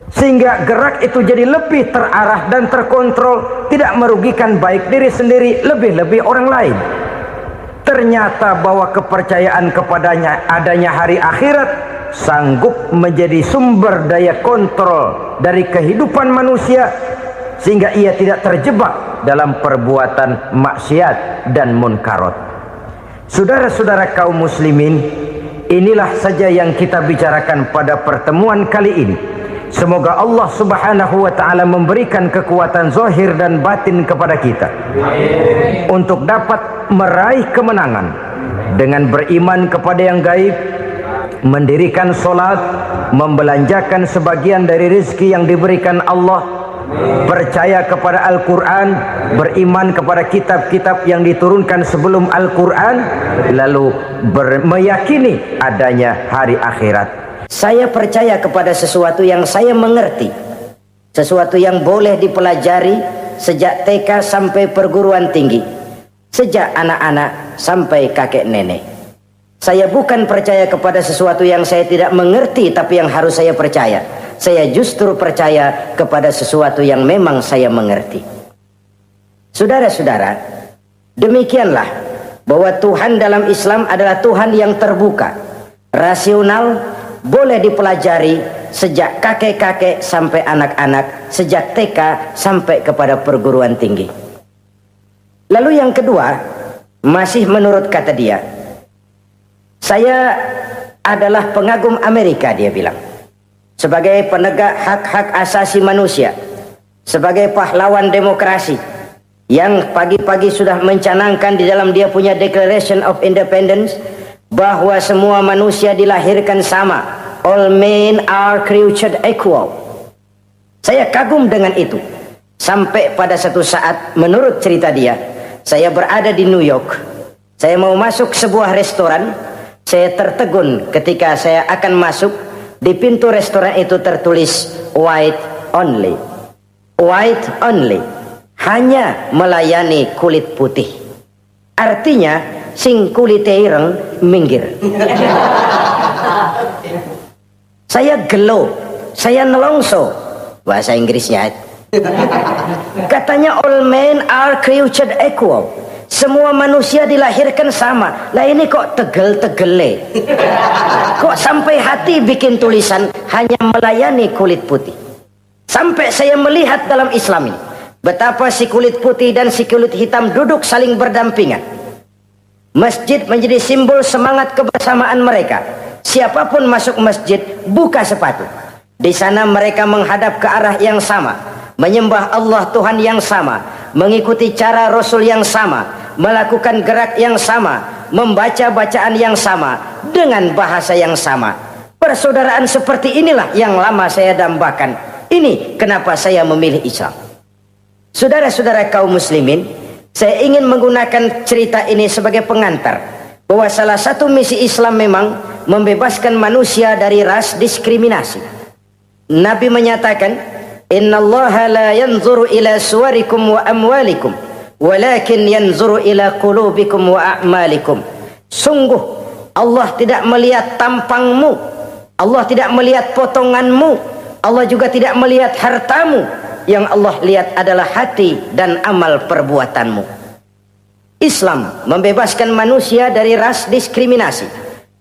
sehingga gerak itu jadi lebih terarah dan terkontrol, tidak merugikan baik diri sendiri, lebih-lebih orang lain. Ternyata bahwa kepercayaan kepadanya adanya hari akhirat sanggup menjadi sumber daya kontrol dari kehidupan manusia, sehingga ia tidak terjebak dalam perbuatan maksiat dan munkarat. Saudara-saudara kaum muslimin, inilah saja yang kita bicarakan pada pertemuan kali ini. Semoga Allah subhanahu wa ta'ala memberikan kekuatan zahir dan batin kepada kita. Amin. Untuk dapat meraih kemenangan dengan beriman kepada yang gaib, mendirikan solat, membelanjakan sebagian dari rezeki yang diberikan Allah, percaya kepada Al-Quran, beriman kepada kitab-kitab yang diturunkan sebelum Al-Quran, lalu meyakini adanya hari akhirat. Saya percaya kepada sesuatu yang saya mengerti, sesuatu yang boleh dipelajari sejak TK sampai perguruan tinggi, sejak anak-anak sampai kakek nenek. Saya bukan percaya kepada sesuatu yang saya tidak mengerti tapi yang harus saya percaya. Saya justru percaya kepada sesuatu yang memang saya mengerti. Saudara-saudara, demikianlah bahwa Tuhan dalam Islam adalah Tuhan yang terbuka, rasional, boleh dipelajari sejak kakek-kakek sampai anak-anak, sejak TK sampai kepada perguruan tinggi. Lalu yang kedua, masih menurut kata dia, saya adalah pengagum Amerika, dia bilang, sebagai penegak hak-hak asasi manusia, sebagai pahlawan demokrasi yang pagi-pagi sudah mencanangkan di dalam dia punya Declaration of Independence bahwa semua manusia dilahirkan sama, all men are created equal. Saya kagum dengan itu. Sampai pada satu saat, menurut cerita dia, saya berada di New York, saya mau masuk sebuah restoran, saya tertegun ketika saya akan masuk. Di pintu restoran itu tertulis white only, white only, hanya melayani kulit putih. Artinya sing kulite ireng minggir. Saya gelo, saya nelongso, bahasa Inggrisnya. Katanya all men are created equal, semua manusia dilahirkan sama. Lah ini kok tegel-tegele, kok sampai hati bikin tulisan hanya melayani kulit putih. Sampai saya melihat dalam Islam ini betapa si kulit putih dan si kulit hitam duduk saling berdampingan. Masjid menjadi simbol semangat kebersamaan mereka. Siapapun masuk masjid, buka sepatu. Di sana mereka menghadap ke arah yang sama, menyembah Allah Tuhan yang sama, mengikuti cara Rasul yang sama, melakukan gerak yang sama, membaca bacaan yang sama, dengan bahasa yang sama. Persaudaraan seperti inilah yang lama saya dambakan. Ini kenapa saya memilih Islam. Saudara-saudara kaum muslimin, saya ingin menggunakan cerita ini sebagai pengantar bahwa salah satu misi Islam memang membebaskan manusia dari ras diskriminasi. Nabi menyatakan, innallaha la yanzuru ila suwarikum wa amwalikum, walakin yanzuru ila qulubikum wa a'malikum. Sungguh Allah tidak melihat tampangmu, Allah tidak melihat potonganmu, Allah juga tidak melihat hartamu. Yang Allah lihat adalah hati dan amal perbuatanmu. Islam membebaskan manusia dari ras diskriminasi.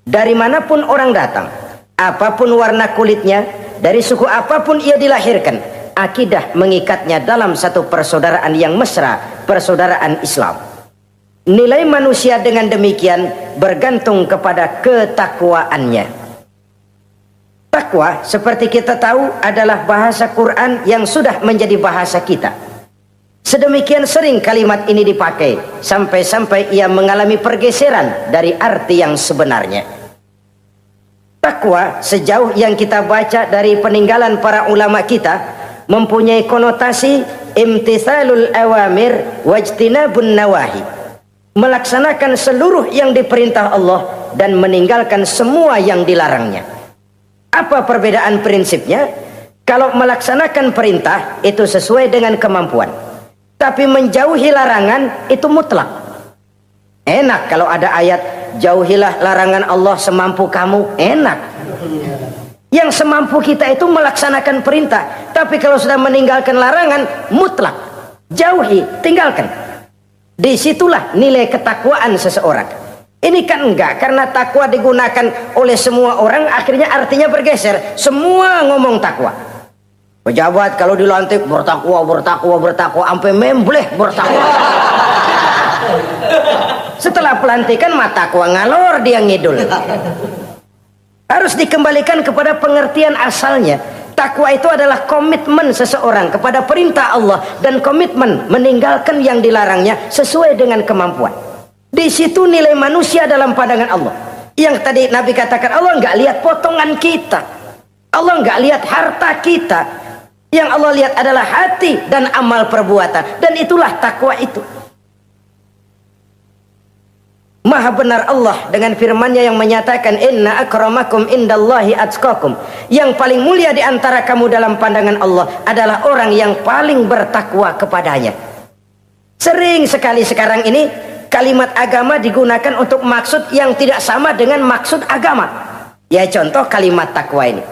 Dari manapun orang datang, apapun warna kulitnya, dari suku apapun ia dilahirkan, akidah mengikatnya dalam satu persaudaraan yang mesra, persaudaraan Islam. Nilai manusia dengan demikian bergantung kepada ketakwaannya. Takwa, seperti kita tahu, adalah bahasa Quran yang sudah menjadi bahasa kita. Sedemikian sering kalimat ini dipakai, sampai-sampai ia mengalami pergeseran dari arti yang sebenarnya. Takwa, sejauh yang kita baca dari peninggalan para ulama kita, mempunyai konotasi imtithalul awamir wajtinabun nawahi. Melaksanakan seluruh yang diperintah Allah dan meninggalkan semua yang dilarangnya. Apa perbedaan prinsipnya? Kalau melaksanakan perintah itu sesuai dengan kemampuan, tapi menjauhi larangan itu mutlak. Enak kalau ada ayat jauhilah larangan Allah semampu kamu, enak. Yang semampu kita itu melaksanakan perintah, tapi kalau sudah meninggalkan larangan mutlak, jauhi, tinggalkan. Disitulah nilai ketakwaan seseorang. Ini kan enggak, karena takwa digunakan oleh semua orang, akhirnya artinya bergeser. Semua ngomong takwa. Pejabat kalau dilantik bertakwa, bertakwa, bertakwa, sampai membleh bertakwa. Setelah pelantikan mata takwa ngalor dia ngidul. Harus dikembalikan kepada pengertian asalnya. Takwa itu adalah komitmen seseorang kepada perintah Allah dan komitmen meninggalkan yang dilarangnya sesuai dengan kemampuan. Di situ nilai manusia dalam pandangan Allah. Yang tadi Nabi katakan, Allah nggak lihat potongan kita, Allah nggak lihat harta kita. Yang Allah lihat adalah hati dan amal perbuatan, dan itulah takwa itu. Maha benar Allah dengan firman-Nya yang menyatakan, inna akramakum indallahi atqakum. Yang paling mulia di antara kamu dalam pandangan Allah adalah orang yang paling bertakwa kepadanya. Sering sekali sekarang ini kalimat agama digunakan untuk maksud yang tidak sama dengan maksud agama. Ya contoh kalimat takwa ini.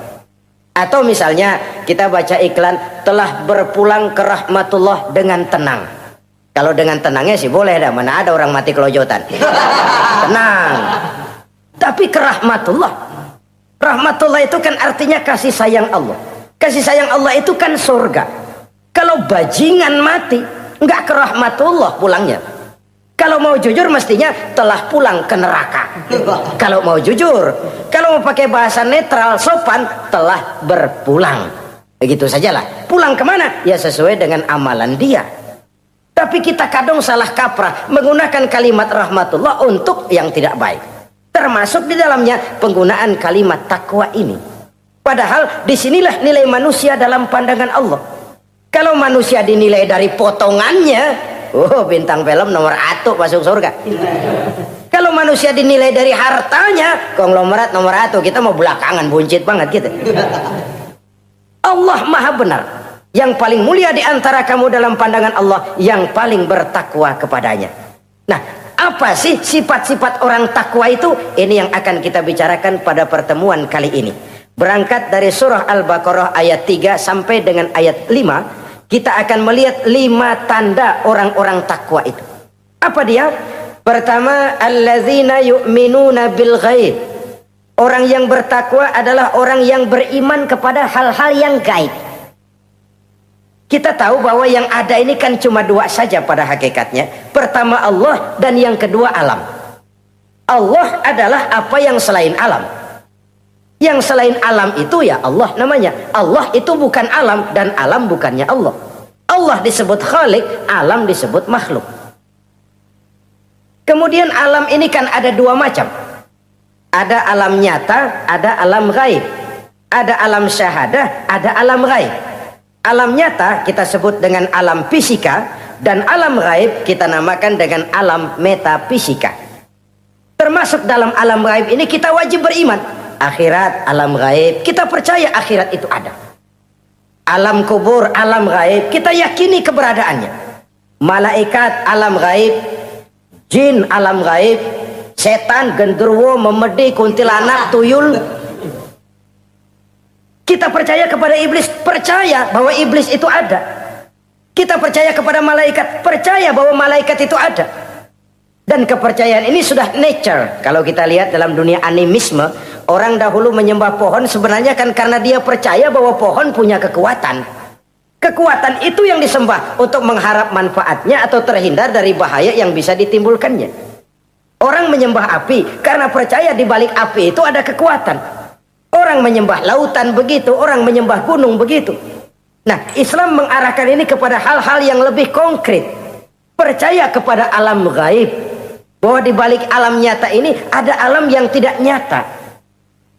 Atau misalnya kita baca iklan, telah berpulang ke rahmatullah dengan tenang. Kalau dengan tenangnya sih boleh dah, mana ada orang mati kelojotan. Tenang. Tapi ke rahmatullah. Rahmatullah itu kan artinya kasih sayang Allah. Kasih sayang Allah itu kan surga. Kalau bajingan mati, enggak ke rahmatullah pulangnya. Kalau mau jujur mestinya telah pulang ke neraka. Kalau mau jujur, kalau mau pakai bahasa netral sopan, telah berpulang. Begitu sajalah. Pulang kemana? Ya sesuai dengan amalan dia. Tapi kita kadang salah kaprah menggunakan kalimat rahmatullah untuk yang tidak baik. Termasuk di dalamnya penggunaan kalimat takwa ini. Padahal disinilah nilai manusia dalam pandangan Allah. Kalau manusia dinilai dari potongannya, oh bintang film nomor 1 masuk surga. Kalau manusia dinilai dari hartanya, konglomerat nomor 1, kita mau belakangan, buncit banget gitu. Allah maha benar. Yang paling mulia di antara kamu dalam pandangan Allah, yang paling bertakwa kepadanya. Nah, apa sih sifat-sifat orang takwa itu? Ini yang akan kita bicarakan pada pertemuan kali ini. Berangkat dari surah Al-Baqarah ayat 3 sampai dengan ayat 5, kita akan melihat 5 tanda orang-orang takwa itu. Apa dia? Pertama, allazina yu'minuna bil ghaib. Orang yang bertakwa adalah orang yang beriman kepada hal-hal yang gaib. Kita tahu bahwa yang ada ini kan cuma 2 saja pada hakikatnya. Pertama Allah, dan yang kedua alam. Allah adalah apa yang selain alam. Yang selain alam itu ya Allah namanya. Allah itu bukan alam, dan alam bukannya Allah. Allah disebut Khalik, alam disebut makhluk. Kemudian alam ini kan ada 2 macam. Ada alam nyata, ada alam gaib. Ada alam syahadah, ada alam gaib. Alam nyata kita sebut dengan alam fisika, dan alam gaib kita namakan dengan alam metafisika. Termasuk dalam alam gaib ini kita wajib beriman. Akhirat, alam gaib, kita percaya akhirat itu ada. Alam kubur, alam gaib, kita yakini keberadaannya. Malaikat, alam gaib. Jin, alam gaib. Setan, genderuwo, memedi, kuntilanak, tuyul. Kita percaya kepada iblis, percaya bahwa iblis itu ada. Kita percaya kepada malaikat, percaya bahwa malaikat itu ada. Dan kepercayaan ini sudah nature. Kalau kita lihat dalam dunia animisme, orang dahulu menyembah pohon sebenarnya kan karena dia percaya bahwa pohon punya kekuatan. Kekuatan itu yang disembah untuk mengharap manfaatnya atau terhindar dari bahaya yang bisa ditimbulkannya. Orang menyembah api karena percaya di balik api itu ada kekuatan. Orang menyembah lautan begitu, orang menyembah gunung begitu. Nah, Islam mengarahkan ini kepada hal-hal yang lebih konkret. Percaya kepada alam gaib. Bahwa di balik alam nyata ini ada alam yang tidak nyata.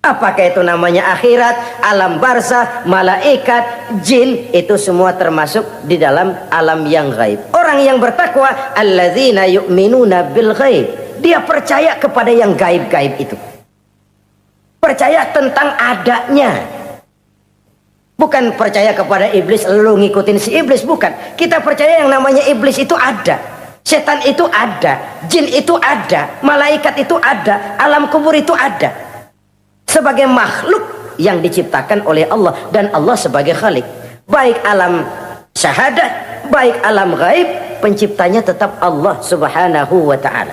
Apakah itu namanya akhirat, alam barzah, malaikat, jin, itu semua termasuk di dalam alam yang gaib. Orang yang bertakwa, alladzina yu'minuna bil ghaib. Dia percaya kepada yang gaib-gaib itu. Percaya tentang adanya. Bukan percaya kepada iblis lalu ngikutin si iblis, bukan. Kita percaya yang namanya iblis itu ada. Setan itu ada, jin itu ada, malaikat itu ada, alam kubur itu ada. Sebagai makhluk yang diciptakan oleh Allah dan Allah sebagai khalik. Baik alam syahadat, baik alam gaib, penciptanya tetap Allah Subhanahu wa ta'ala.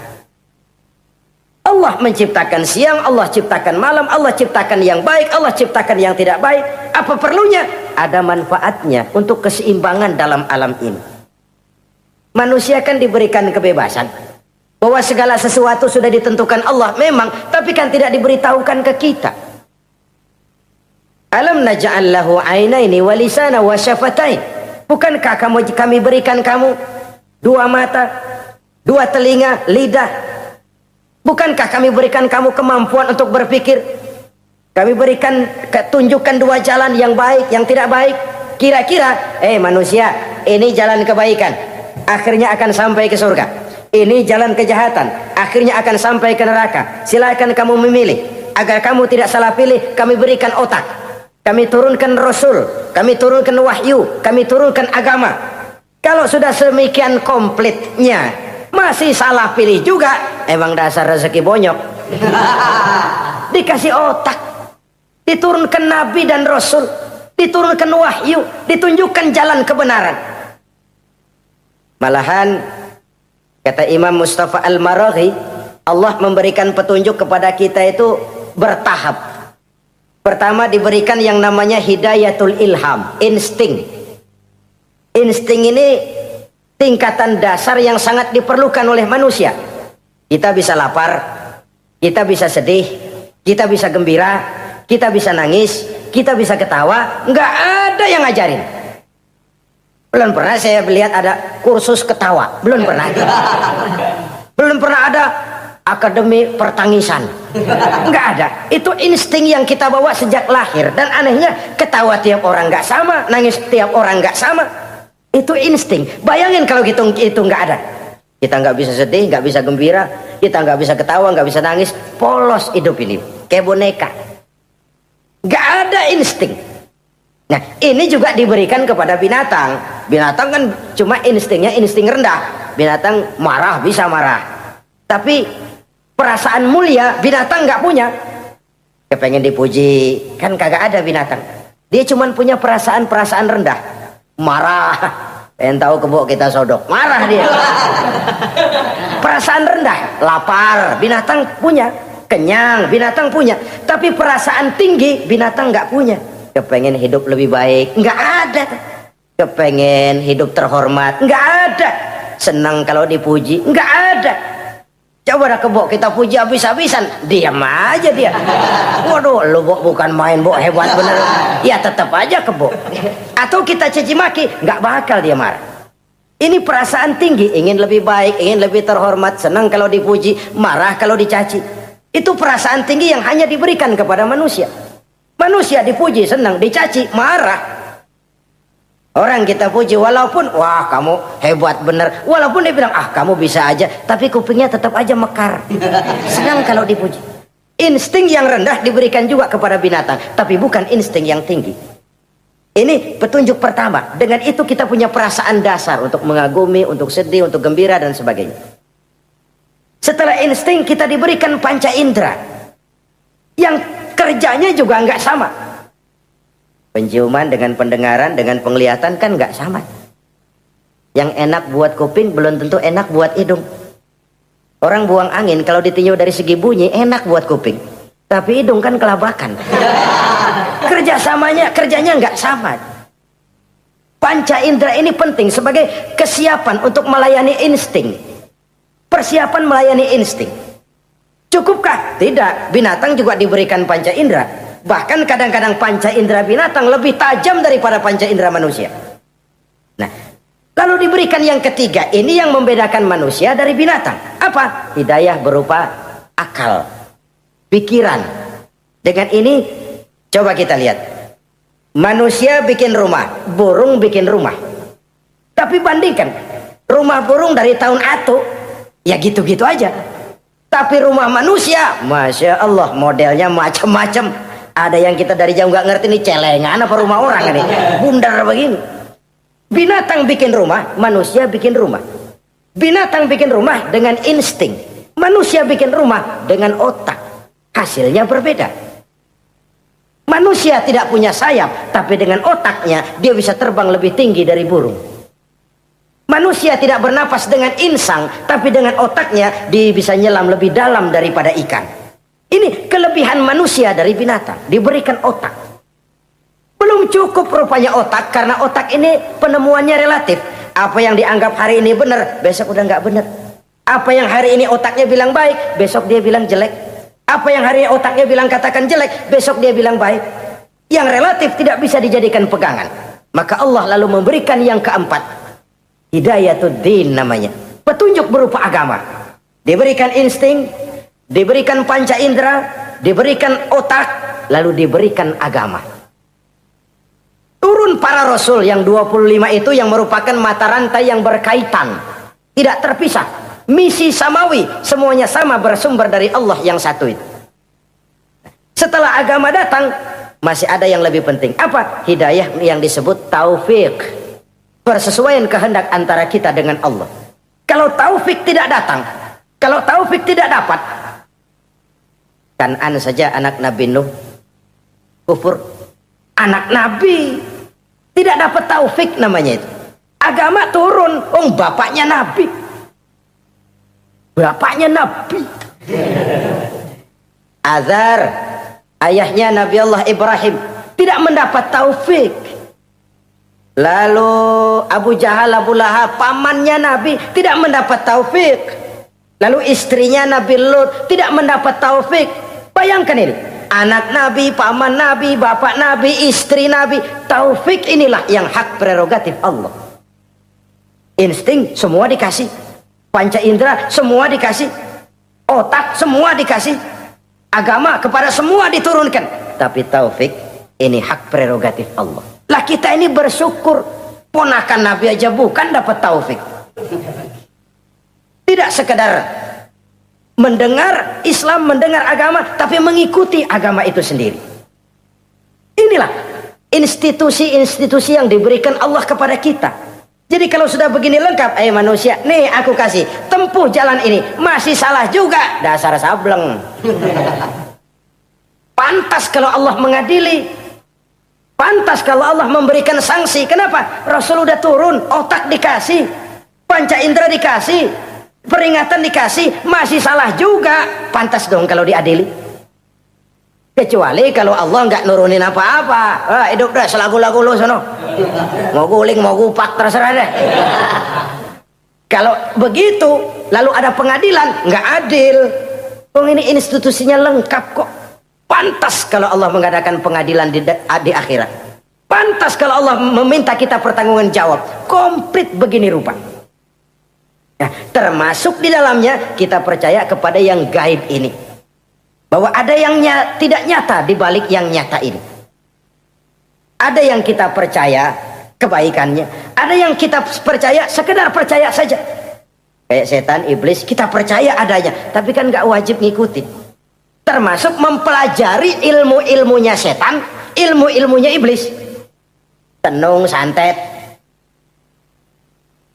Allah menciptakan siang, Allah ciptakan malam, Allah ciptakan yang baik, Allah ciptakan yang tidak baik. Apa perlunya? Ada manfaatnya untuk keseimbangan dalam alam ini. Manusia kan diberikan kebebasan bahwa segala sesuatu sudah ditentukan Allah memang, tapi kan tidak diberitahukan ke kita. Alam naj'al lahu 'ainaini wa lisana wa syafatain. Bukankah kami berikan kamu dua mata, dua telinga, lidah? Bukankah kami berikan kamu kemampuan untuk berpikir? Kami berikan tunjukkan dua jalan yang baik, yang tidak baik. Kira-kira, manusia, ini jalan kebaikan, akhirnya akan sampai ke surga. Ini jalan kejahatan, akhirnya akan sampai ke neraka. Silakan kamu memilih. Agar kamu tidak salah pilih, kami berikan otak. Kami turunkan Rasul, kami turunkan wahyu, kami turunkan agama. Kalau sudah semikian komplitnya, masih salah pilih juga, emang dasar rezeki bonyok. Dikasih otak, diturunkan Nabi dan Rasul, diturunkan wahyu, ditunjukkan jalan kebenaran. Malahan kata Imam Mustafa Al-Maraghi, Allah memberikan petunjuk kepada kita itu bertahap. Pertama diberikan yang namanya hidayatul ilham, insting. Insting ini tingkatan dasar yang sangat diperlukan oleh manusia. Kita bisa lapar, kita bisa sedih, kita bisa gembira, kita bisa nangis, kita bisa ketawa. Nggak ada yang ngajarin. Belum pernah saya melihat ada kursus ketawa. Belum pernah. Belum pernah ada akademi pertangisan. Nggak ada. Itu insting yang kita bawa sejak lahir. Dan anehnya ketawa tiap orang nggak sama, nangis tiap orang nggak sama. Itu insting. Bayangin kalau itu nggak ada. Kita nggak bisa sedih, nggak bisa gembira, kita nggak bisa ketawa, nggak bisa nangis. Polos hidup ini, kayak boneka. Nggak ada insting. Nah, ini juga diberikan kepada binatang. Binatang kan cuma instingnya insting rendah. Binatang marah bisa marah. Tapi perasaan mulia binatang nggak punya. Kepengen dipuji, kan kagak ada binatang. Dia cuma punya perasaan-perasaan rendah. Marah, pengen tahu kebo kita sodok, marah dia. Perasaan rendah, lapar, binatang punya. Kenyang, binatang punya. Tapi perasaan tinggi, binatang nggak punya. Kepengen hidup lebih baik, nggak ada. Kepengen hidup terhormat, nggak ada. Senang kalau dipuji, nggak ada. Coba dah kebo kita puji habis-habisan, diam aja dia. Waduh, lu Bo bukan main Bo, hebat bener. Ya tetap aja kebo. Atau kita caci maki, nggak bakal dia marah. Ini perasaan tinggi, ingin lebih baik, ingin lebih terhormat, senang kalau dipuji, marah kalau dicaci. Itu perasaan tinggi yang hanya diberikan kepada manusia. Manusia dipuji senang, dicaci marah. Orang kita puji walaupun wah kamu hebat bener, walaupun dia bilang ah kamu bisa aja, tapi kupingnya tetap aja mekar. Senang kalau dipuji. Insting yang rendah diberikan juga kepada binatang, tapi bukan insting yang tinggi. Ini petunjuk pertama. Dengan itu kita punya perasaan dasar untuk mengagumi, untuk sedih, untuk gembira dan sebagainya. Setelah insting kita diberikan panca indera yang kerjanya juga nggak sama. Penciuman dengan pendengaran dengan penglihatan kan nggak sama. Yang enak buat kuping belum tentu enak buat hidung. Orang buang angin kalau ditinjau dari segi bunyi enak buat kuping, tapi hidung kan kelabakan. Kerjanya nggak sama. Panca indera ini penting sebagai kesiapan untuk melayani insting. Persiapan melayani insting. Cukupkah? Tidak. Binatang juga diberikan panca indera. Bahkan kadang-kadang panca indera binatang lebih tajam daripada panca indera manusia. Nah, lalu diberikan yang ketiga, ini yang membedakan manusia dari binatang. Apa? Hidayah berupa akal, pikiran. Dengan ini coba kita lihat. Manusia bikin rumah, burung bikin rumah. Tapi bandingkan, rumah burung dari tahun atu, ya gitu-gitu aja. Tapi rumah manusia, Masya Allah, modelnya macam-macam. Ada yang kita dari jauh nggak ngerti, ini celengan apa rumah orang ini, bundar begini. Binatang bikin rumah, manusia bikin rumah. Binatang bikin rumah dengan insting, manusia bikin rumah dengan otak. Hasilnya berbeda. Manusia tidak punya sayap, tapi dengan otaknya dia bisa terbang lebih tinggi dari burung. Manusia tidak bernapas dengan insang, tapi dengan otaknya dia bisa nyelam lebih dalam daripada ikan. Ini kelebihan manusia dari binatang, diberikan otak. Belum cukup rupanya otak, karena otak ini penemuannya relatif. Apa yang dianggap hari ini benar, besok udah nggak benar. Apa yang hari ini otaknya bilang baik, besok dia bilang jelek. Apa yang hari ini otaknya bilang katakan jelek, besok dia bilang baik. Yang relatif tidak bisa dijadikan pegangan. Maka Allah lalu memberikan yang keempat, Hidayatuddin namanya, petunjuk berupa agama. Diberikan insting, diberikan panca indera, diberikan otak, lalu diberikan agama. Turun para rasul yang 25 itu yang merupakan mata rantai yang berkaitan, tidak terpisah. Misi samawi, semuanya sama bersumber dari Allah yang satu itu. Setelah agama datang, masih ada yang lebih penting. Apa? Hidayah yang disebut taufik. Persesuaian kehendak antara kita dengan Allah. Kalau taufik tidak datang, kalau taufik tidak dapat, Kan'an saja anak Nabi Nuh kufur. Anak Nabi tidak dapat taufik namanya itu. Agama turun, bapaknya Nabi. Bapaknya Nabi. Azar, ayahnya Nabi Allah Ibrahim, tidak mendapat taufik. Lalu Abu Jahal, Abu Lahab, pamannya Nabi, tidak mendapat taufik. Lalu istrinya Nabi Lut tidak mendapat taufik. Bayangkan ini, anak Nabi, paman Nabi, bapak Nabi, istri Nabi. Taufik inilah yang hak prerogatif Allah. Insting semua dikasih, panca indera semua dikasih, otak semua dikasih, agama kepada semua diturunkan. Tapi taufik ini hak prerogatif Allah. Lah kita ini bersyukur, ponakan Nabi aja bukan dapat taufik. Tidak sekedar mendengar Islam, mendengar agama, tapi mengikuti agama itu sendiri. Inilah institusi-institusi yang diberikan Allah kepada kita. Jadi kalau sudah begini lengkap, manusia, nih aku kasih, tempuh jalan ini, masih salah juga, dasar sableng. Pantas kalau Allah mengadili, pantas kalau Allah memberikan sanksi. Kenapa? Rasul udah turun, otak dikasih, panca indera dikasih, peringatan dikasih, masih salah juga. Pantas dong kalau diadili. Kecuali kalau Allah nggak nurunin apa-apa, hidup dah selagu-lagu lu sono, mau guling mau gupak terserah deh. Kalau begitu lalu ada pengadilan, nggak adil. Ini institusinya lengkap kok. Pantas kalau Allah mengadakan pengadilan di akhirat. Pantas kalau Allah meminta kita pertanggungan jawab. Komplit begini rupa. Nah, termasuk di dalamnya kita percaya kepada yang gaib ini. Bahwa ada yang tidak nyata di balik yang nyata ini. Ada yang kita percaya kebaikannya. Ada yang kita percaya sekedar percaya saja. Kayak setan, iblis, kita percaya adanya. Tapi kan nggak wajib ngikutin. Termasuk mempelajari ilmu-ilmunya setan, ilmu-ilmunya iblis. Tenung, santet,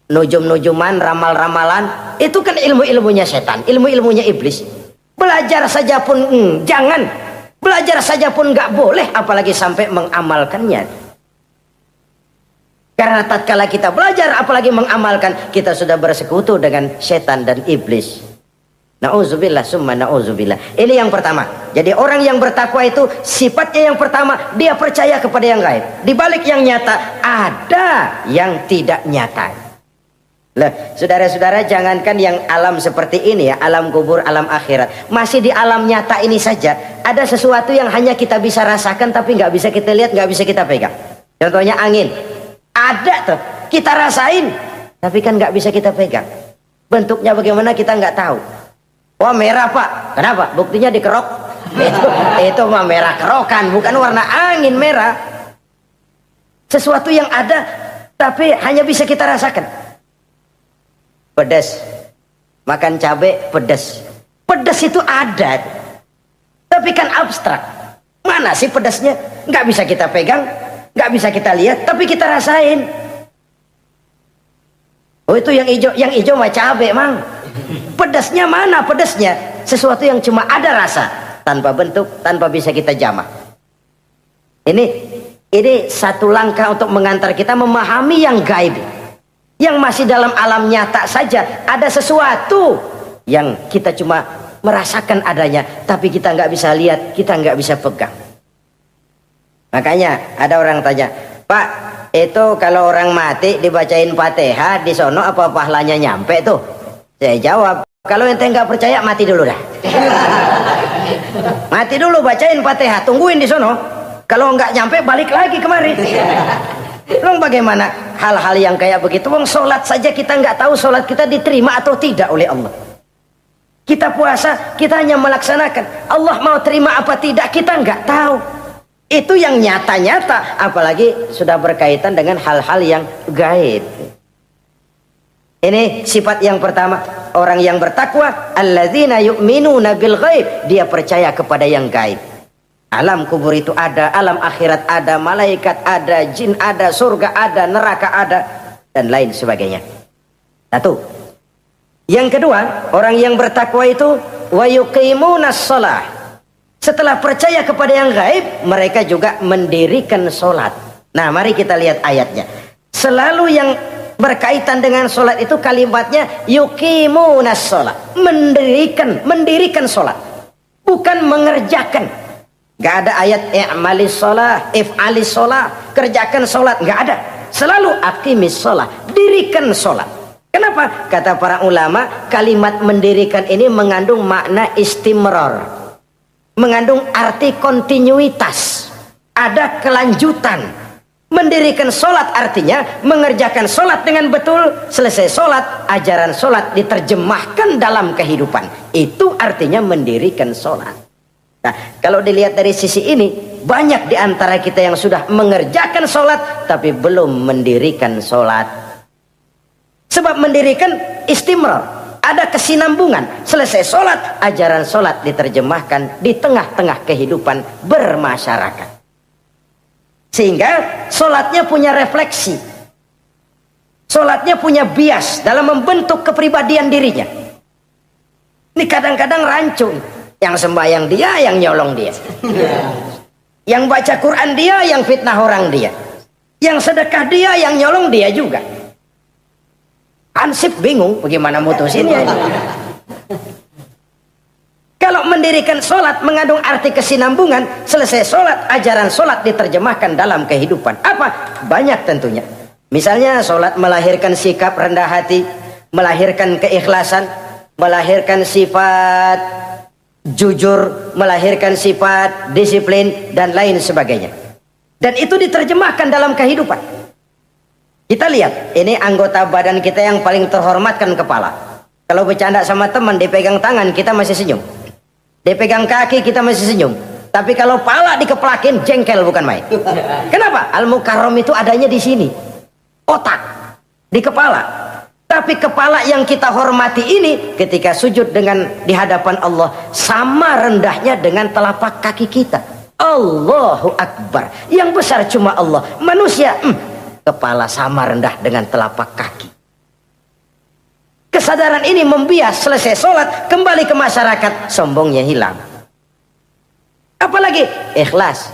nujum-nujuman, ramal-ramalan. Itu kan ilmu-ilmunya setan, ilmu-ilmunya iblis. Belajar saja pun jangan. Belajar saja pun nggak boleh, apalagi sampai mengamalkannya. Karena tatkala kita belajar, apalagi mengamalkan, kita sudah bersekutu dengan setan dan iblis. Nauzubillah summa nauzubillah. Ini yang pertama. Jadi orang yang bertakwa itu sifatnya yang pertama, dia percaya kepada yang gaib. Di balik yang nyata ada yang tidak nyata. Lah, saudara-saudara, jangankan yang alam seperti ini ya, alam kubur, alam akhirat. Masih di alam nyata ini saja ada sesuatu yang hanya kita bisa rasakan tapi nggak bisa kita lihat, nggak bisa kita pegang. Contohnya angin. Ada tuh, kita rasain tapi kan nggak bisa kita pegang. Bentuknya bagaimana kita nggak tahu. Wah, merah pak, kenapa? Buktinya dikerok. Itu mah merah kerokan, bukan warna angin merah. Sesuatu yang ada tapi hanya bisa kita rasakan. Pedas, makan cabai pedas. Pedas itu ada, tapi kan abstrak. Mana sih pedasnya? Nggak bisa kita pegang, nggak bisa kita lihat, tapi kita rasain. Oh, itu yang hijau mah cabai, mang. Pedasnya mana pedasnya? Sesuatu yang cuma ada rasa, tanpa bentuk, tanpa bisa kita jamah. Ini satu langkah untuk mengantar kita memahami yang gaib, yang masih dalam alam nyata saja. Ada sesuatu yang kita cuma merasakan adanya, tapi kita nggak bisa lihat, kita nggak bisa pegang. Makanya ada orang tanya, Pak, itu kalau orang mati dibacain Fatihah di sono apa pahalanya nyampe tuh? Saya jawab, kalau ente nggak percaya mati dulu dah. Mati dulu, bacain Fatihah, tungguin di sono. Kalau nggak nyampe balik lagi kemari. Long bagaimana hal-hal yang kayak begitu? Wong sholat saja kita nggak tahu sholat kita diterima atau tidak oleh Allah. Kita puasa, kita hanya melaksanakan. Allah mau terima apa tidak kita nggak tahu. Itu yang nyata-nyata, apalagi sudah berkaitan dengan hal-hal yang gaib. Ini sifat yang pertama, orang yang bertakwa, alladzina yu'minuna bil ghaib, dia percaya kepada yang gaib. Alam kubur itu ada, alam akhirat ada, malaikat ada, jin ada, surga ada, neraka ada, dan lain sebagainya. Satu. Yang kedua, orang yang bertakwa itu wa yuqimunas shalah. Setelah percaya kepada yang gaib, mereka juga mendirikan sholat. Nah, mari kita lihat ayatnya. Selalu yang berkaitan dengan sholat itu kalimatnya yuqimunas shalah, mendirikan sholat, bukan mengerjakan. Gak ada ayat i'malis sholah, if'alis sholah, kerjakan sholat, gak ada. Selalu aqimis sholah, dirikan sholat. Kenapa? Kata para ulama, kalimat mendirikan ini mengandung makna istimrar, mengandung arti kontinuitas, ada kelanjutan. Mendirikan sholat artinya mengerjakan sholat dengan betul. Selesai sholat, ajaran sholat diterjemahkan dalam kehidupan. Itu artinya mendirikan sholat. Nah, kalau dilihat dari sisi ini, banyak di antara kita yang sudah mengerjakan sholat tapi belum mendirikan sholat. Sebab mendirikan istimrar, ada kesinambungan. Selesai sholat, ajaran sholat diterjemahkan di tengah-tengah kehidupan bermasyarakat. Sehingga sholatnya punya refleksi, sholatnya punya bias dalam membentuk kepribadian dirinya. Ini kadang-kadang rancu, yang sembahyang dia, yang nyolong dia, yang baca Quran dia, yang fitnah orang dia, yang sedekah dia, yang nyolong dia juga. Ansip bingung bagaimana mutusinnya. Kalau mendirikan sholat mengandung arti kesinambungan, selesai sholat, ajaran sholat diterjemahkan dalam kehidupan. Apa? Banyak tentunya. Misalnya sholat melahirkan sikap rendah hati, melahirkan keikhlasan, melahirkan sifat jujur, melahirkan sifat disiplin, dan lain sebagainya. Dan itu diterjemahkan dalam kehidupan. Kita lihat, ini anggota badan kita yang paling terhormatkan kepala. Kalau bercanda sama teman, dipegang tangan, kita masih senyum. Dipegang kaki, kita masih senyum. Tapi kalau pala dikeplakin, jengkel bukan main. Kenapa? Al-Mukarram itu adanya di sini. Otak, di kepala. Tapi kepala yang kita hormati ini, ketika sujud di hadapan Allah, sama rendahnya dengan telapak kaki kita. Allahu Akbar. Yang besar cuma Allah. Manusia, kepala sama rendah dengan telapak kaki. Kesadaran ini membias, selesai sholat, kembali ke masyarakat, sombongnya hilang. Apalagi ikhlas.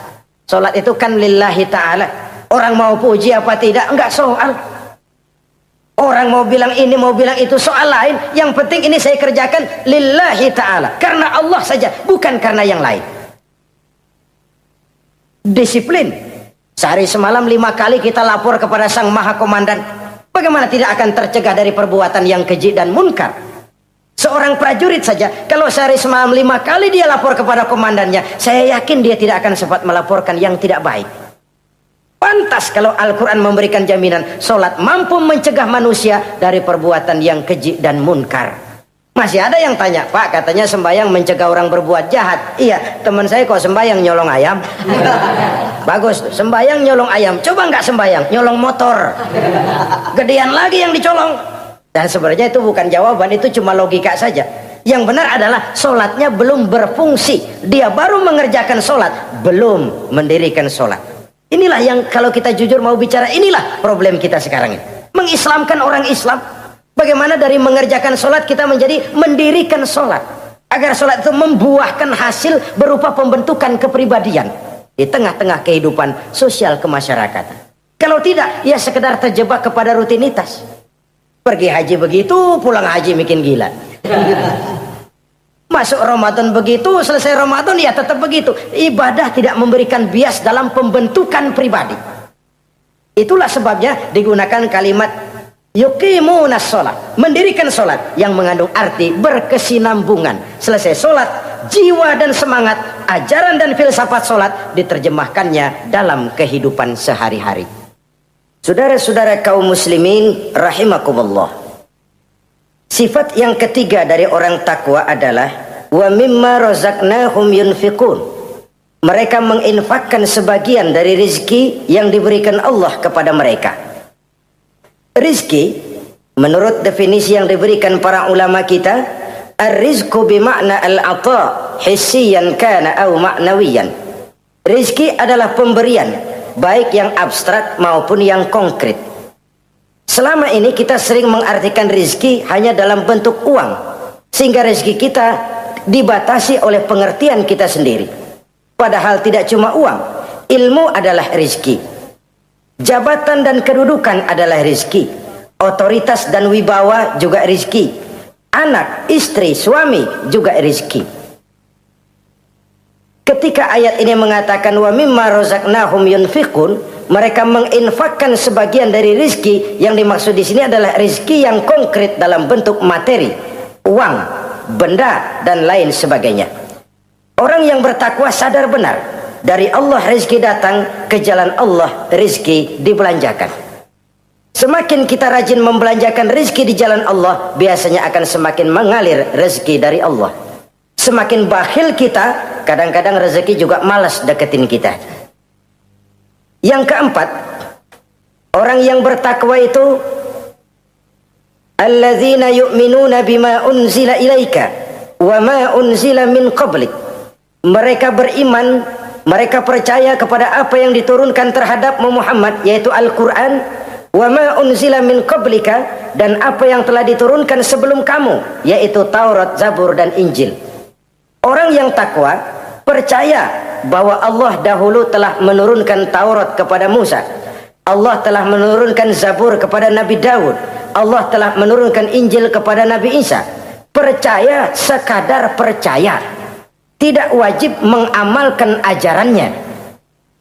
Sholat itu kan lillahi ta'ala. Orang mau puji apa tidak, enggak soal. Orang mau bilang ini, mau bilang itu, soal lain. Yang penting ini saya kerjakan lillahi ta'ala, karena Allah saja, bukan karena yang lain. Disiplin. Sehari semalam 5 kali kita lapor kepada Sang Maha Komandan. Bagaimana tidak akan tercegah dari perbuatan yang keji dan munkar? Seorang prajurit saja, kalau sehari semalam 5 kali dia lapor kepada komandannya, saya yakin dia tidak akan sempat melaporkan yang tidak baik. Pantas kalau Al-Quran memberikan jaminan solat mampu mencegah manusia dari perbuatan yang keji dan munkar. Masih ada yang tanya, Pak, katanya sembahyang mencegah orang berbuat jahat. Iya, teman saya kok sembahyang nyolong ayam. Bagus, sembahyang nyolong ayam. Coba nggak sembahyang, nyolong motor. Gedean lagi yang dicolong. Dan sebenarnya itu bukan jawaban, itu cuma logika saja. Yang benar adalah solatnya belum berfungsi. Dia baru mengerjakan solat, belum mendirikan solat. Inilah yang kalau kita jujur mau bicara, inilah problem kita sekarang ini. Mengislamkan orang Islam. Bagaimana dari mengerjakan solat kita menjadi mendirikan solat. Agar solat itu membuahkan hasil berupa pembentukan kepribadian. Di tengah-tengah kehidupan sosial kemasyarakatan. Kalau tidak, ya sekedar terjebak kepada rutinitas. Pergi haji begitu, pulang haji bikin gila. Masuk Ramadan begitu, selesai Ramadan ya tetap begitu. Ibadah tidak memberikan bias dalam pembentukan pribadi. Itulah sebabnya digunakan kalimat yuqimunas sholat, mendirikan sholat, yang mengandung arti berkesinambungan. Selesai sholat, jiwa dan semangat, ajaran dan filsafat sholat diterjemahkannya dalam kehidupan sehari-hari. Saudara-saudara kaum muslimin rahimakumullah. Sifat yang ketiga dari orang takwa adalah wa mimma razaqnahum yunfiqun. Mereka menginfakkan sebagian dari rizki yang diberikan Allah kepada mereka. Rizki menurut definisi yang diberikan para ulama kita, ar-rizqu bimakna al-ata hissiyan kana aw ma'nawiyan. Rizki adalah pemberian, baik yang abstrak maupun yang konkret. Selama ini kita sering mengartikan rizki hanya dalam bentuk uang, sehingga rizki kita dibatasi oleh pengertian kita sendiri. Padahal tidak cuma uang, ilmu adalah rizki, jabatan dan kedudukan adalah rizki, otoritas dan wibawa juga rizki, anak, istri, suami juga rizki. Ketika ayat ini mengatakan wa mimma razaqnahum yunfiqun, mereka menginfakkan sebagian dari rizki, yang dimaksud di sini adalah rizki yang konkret dalam bentuk materi, uang, benda dan lain sebagainya. Orang yang bertakwa sadar benar, dari Allah rizki datang, ke jalan Allah rizki dibelanjakan. Semakin kita rajin membelanjakan rizki di jalan Allah, biasanya akan semakin mengalir rezeki dari Allah. Semakin bakhil kita, kadang-kadang rezeki juga malas deketin kita. Yang keempat, orang yang bertakwa itu alladzina yu'minuna bima unzila ilaika wa ma unzila min qablik. Mereka beriman, mereka percaya kepada apa yang diturunkan terhadap Muhammad, yaitu Al-Quran, wa ma unzila min qablika, dan apa yang telah diturunkan sebelum kamu, yaitu Taurat, Zabur dan Injil. Orang yang takwa percaya bahwa Allah dahulu telah menurunkan Taurat kepada Musa, Allah telah menurunkan Zabur kepada Nabi Daud, Allah telah menurunkan Injil kepada Nabi Isa. Percaya sekadar percaya, tidak wajib mengamalkan ajarannya.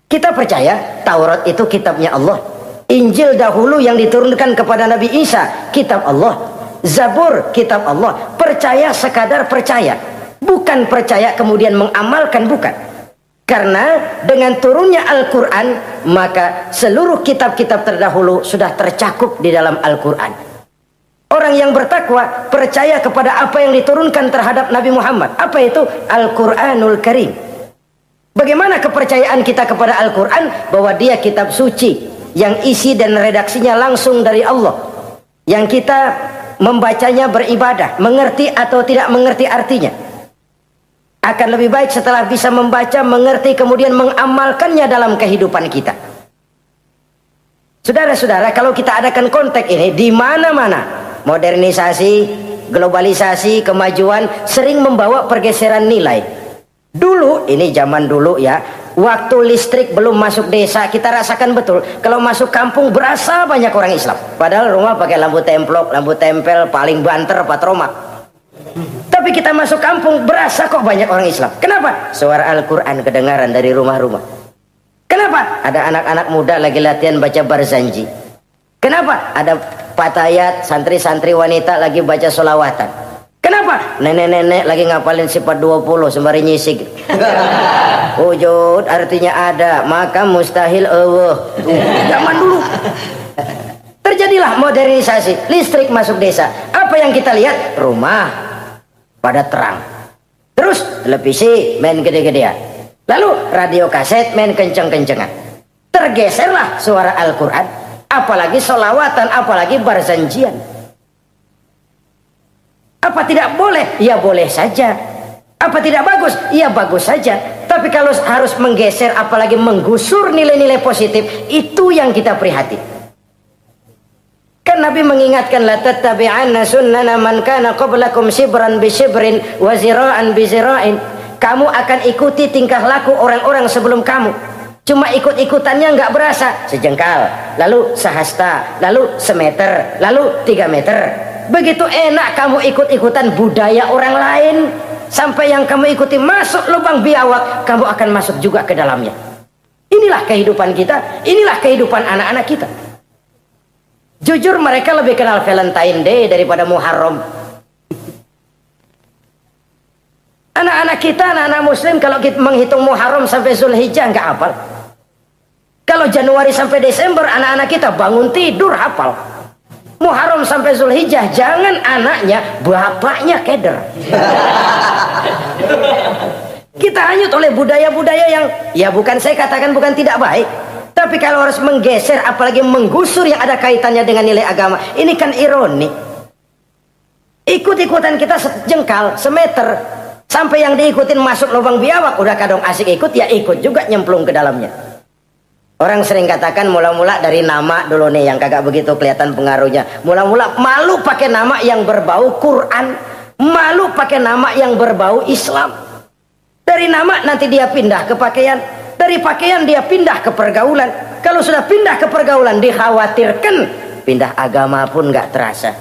Kita percaya Taurat itu kitabnya Allah, Injil dahulu yang diturunkan kepada Nabi Isa kitab Allah, Zabur kitab Allah. Percaya sekadar percaya, bukan percaya kemudian mengamalkan, bukan. Karena dengan turunnya Al-Quran, maka seluruh kitab-kitab terdahulu sudah tercakup di dalam Al-Quran. Orang yang bertakwa percaya kepada apa yang diturunkan terhadap Nabi Muhammad. Apa itu? Al-Quranul Karim. Bagaimana kepercayaan kita kepada Al-Quran? Bahwa dia kitab suci yang isi dan redaksinya langsung dari Allah, yang kita membacanya beribadah, mengerti atau tidak mengerti artinya. Akan lebih baik setelah bisa membaca, mengerti, kemudian mengamalkannya dalam kehidupan kita. Saudara-saudara, kalau kita adakan konteks ini di mana-mana, modernisasi, globalisasi, kemajuan sering membawa pergeseran nilai. Dulu, ini zaman dulu ya, waktu listrik belum masuk desa, kita rasakan betul kalau masuk kampung berasa banyak orang Islam, padahal rumah pakai lampu templok, lampu tempel, paling banter patroma. Tapi kita masuk kampung berasa kok banyak orang Islam. Kenapa? Suara Al-Quran kedengaran dari rumah-rumah. Kenapa? Ada anak-anak muda lagi latihan baca barzanji. Kenapa? Ada patayat, santri-santri wanita lagi baca solawatan. Kenapa? Nenek-nenek lagi ngapalin sifat 20 sembari nyisik. Wujud artinya ada, maka mustahil Allah. Zaman dulu terjadilah modernisasi, listrik masuk desa. Apa yang kita lihat? Rumah pada terang, terus televisi main gede-gedean, lalu radio kaset main kenceng-kencengan. Tergeserlah suara Al-Quran, apalagi solawatan, apalagi barzanjian. Apa tidak boleh? Ya boleh saja. Apa tidak bagus? Ya bagus saja. Tapi kalau harus menggeser, apalagi menggusur nilai-nilai positif, itu yang kita prihatin. Kan Nabi mengingatkan, la tattabi'anna sunnana man kana qablakum shibran bi shibrin wa zira'an bi zira'in. Kamu akan ikuti tingkah laku orang-orang sebelum kamu. Cuma ikut-ikutannya nggak berasa, sejengkal, lalu sehasta, lalu semeter, lalu 3 meter. Begitu enak kamu ikut-ikutan budaya orang lain, sampai yang kamu ikuti masuk lubang biawak, kamu akan masuk juga ke dalamnya. Inilah kehidupan kita, inilah kehidupan anak-anak kita. Jujur mereka lebih kenal Valentine Day daripada Muharram. Anak-anak kita, anak-anak muslim, kalau kita menghitung Muharram sampai Zulhijjah nggak hafal. Kalau Januari sampai Desember, anak-anak kita bangun tidur hafal. Muharram sampai Zulhijjah, jangan anaknya, bapaknya keder. Kita hanyut oleh budaya-budaya yang, ya bukan saya katakan bukan tidak baik, tapi kalau harus menggeser, apalagi menggusur yang ada kaitannya dengan nilai agama, ini kan ironi. Ikut-ikutan kita sejengkal, semeter, sampai yang diikutin masuk lubang biawak, udah kadang asik ikut, ya ikut juga nyemplung ke dalamnya. Orang sering katakan mula-mula dari nama dulu nih yang kagak begitu kelihatan pengaruhnya. Mula-mula malu pakai nama yang berbau Quran, malu pakai nama yang berbau Islam. Dari nama nanti dia pindah ke pakaian, dari pakaian dia pindah ke pergaulan. Kalau sudah pindah ke pergaulan, dikhawatirkan pindah agama pun nggak terasa.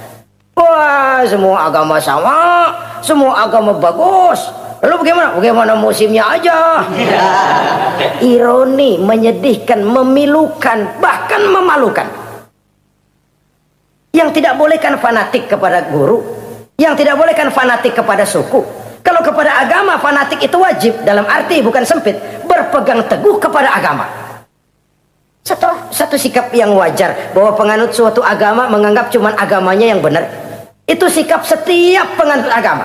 Wah, semua agama sama, semua agama bagus. Lalu bagaimana? Bagaimana musimnya aja. Ironi, menyedihkan, memilukan, bahkan memalukan. Yang tidak boleh kan fanatik kepada guru, yang tidak boleh kan fanatik kepada suku. Kalau kepada agama fanatik itu wajib, dalam arti bukan sempit, berpegang teguh kepada agama. Satu sikap yang wajar, bahwa penganut suatu agama menganggap cuma agamanya yang benar. Itu sikap setiap penganut agama.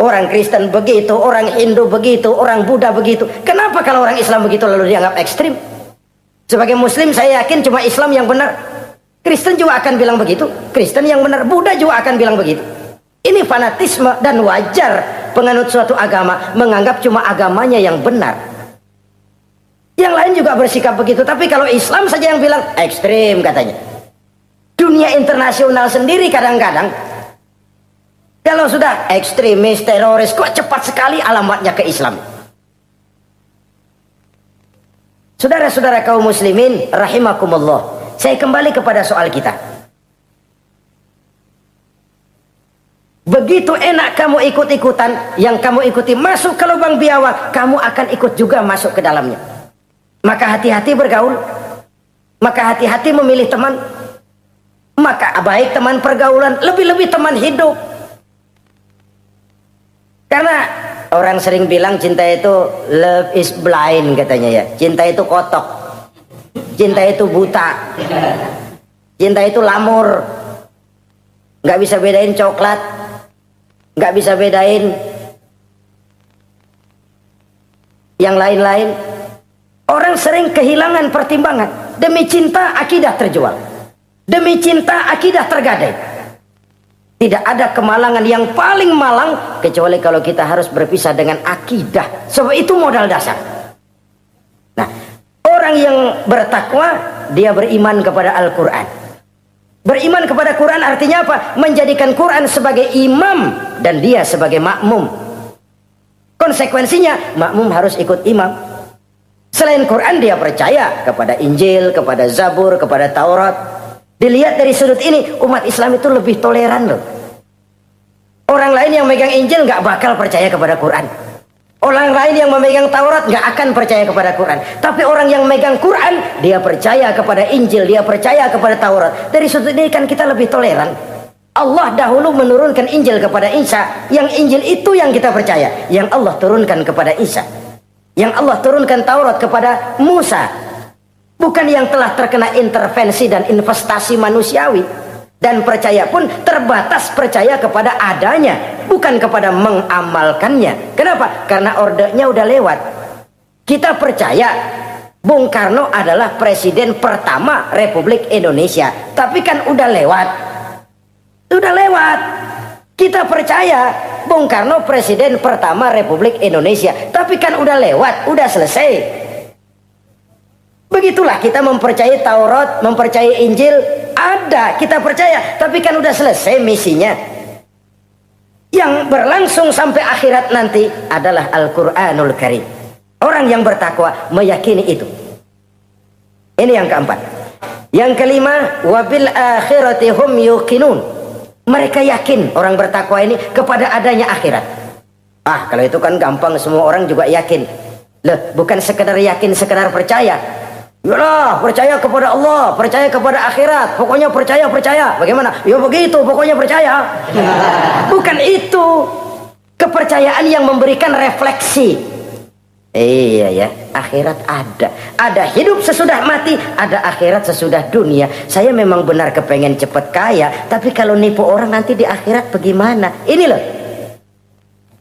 Orang Kristen begitu, orang Hindu begitu, orang Buddha begitu. Kenapa kalau orang Islam begitu lalu dianggap ekstrim? Sebagai Muslim saya yakin cuma Islam yang benar. Kristen juga akan bilang begitu. Kristen yang benar, Buddha juga akan bilang begitu. Ini fanatisme dan wajar penganut suatu agama menganggap cuma agamanya yang benar. Yang lain juga bersikap begitu. Tapi kalau Islam saja yang bilang ekstrim katanya. Dunia internasional sendiri kadang-kadang kalau sudah ekstremis, teroris, kok cepat sekali alamatnya ke Islam. Saudara-saudara kaum muslimin rahimakumullah, saya kembali kepada soal kita. Begitu enak kamu ikut-ikutan, yang kamu ikuti masuk ke lubang biawak, kamu akan ikut juga masuk ke dalamnya. Maka hati-hati bergaul, maka hati-hati memilih teman, maka baik teman pergaulan, lebih-lebih teman hidup. Karena orang sering bilang cinta itu love is blind katanya ya. Cinta itu kotok, cinta itu buta, cinta itu lamur, nggak bisa bedain coklat, nggak bisa bedain yang lain-lain. Orang sering kehilangan pertimbangan. Demi cinta akidah terjual, demi cinta akidah tergadai. Tidak ada kemalangan yang paling malang kecuali kalau kita harus berpisah dengan akidah. Sebab itu modal dasar. Nah, orang yang bertakwa dia beriman kepada Al-Quran. Beriman kepada Quran artinya apa? Menjadikan Quran sebagai imam dan dia sebagai makmum. Konsekuensinya makmum harus ikut imam. Selain Quran dia percaya kepada Injil, kepada Zabur, kepada Taurat. Dilihat dari sudut ini, umat Islam itu lebih toleran loh. Orang lain yang megang Injil nggak bakal percaya kepada Quran. Orang lain yang memegang Taurat nggak akan percaya kepada Quran. Tapi orang yang megang Quran, dia percaya kepada Injil, dia percaya kepada Taurat. Dari sudut ini kan kita lebih toleran. Allah dahulu menurunkan Injil kepada Isa. Yang Injil itu yang kita percaya. Yang Allah turunkan kepada Isa. Yang Allah turunkan Taurat kepada Musa. Bukan yang telah terkena intervensi dan investasi manusiawi. Dan percaya pun terbatas percaya kepada adanya, bukan kepada mengamalkannya. Kenapa? Karena ordenya udah lewat. Kita percaya Bung Karno adalah presiden pertama Republik Indonesia. Tapi kan udah lewat. Udah lewat. Kita percaya Bung Karno presiden pertama Republik Indonesia. Tapi kan udah lewat, udah selesai. Begitulah kita mempercayai Taurat, mempercayai Injil. Ada, kita percaya, tapi kan udah selesai misinya. Yang berlangsung sampai akhirat nanti adalah Al-Quranul Karim. Orang yang bertakwa meyakini itu. Ini yang keempat. Yang kelima, wabil akhirati hum yuqinun. Mereka yakin, orang bertakwa ini, kepada adanya akhirat. Kalau itu kan gampang, semua orang juga yakin. Loh, bukan sekedar yakin, sekedar percaya. Yalah, percaya kepada Allah, percaya kepada akhirat, pokoknya percaya. Bagaimana? Ya begitu, pokoknya percaya. Bukan itu. Kepercayaan yang memberikan refleksi. Iya ya, akhirat ada. Ada hidup sesudah mati, ada akhirat sesudah dunia. Saya memang benar kepengen cepet kaya, tapi kalau nipu orang nanti di akhirat bagaimana? Ini loh.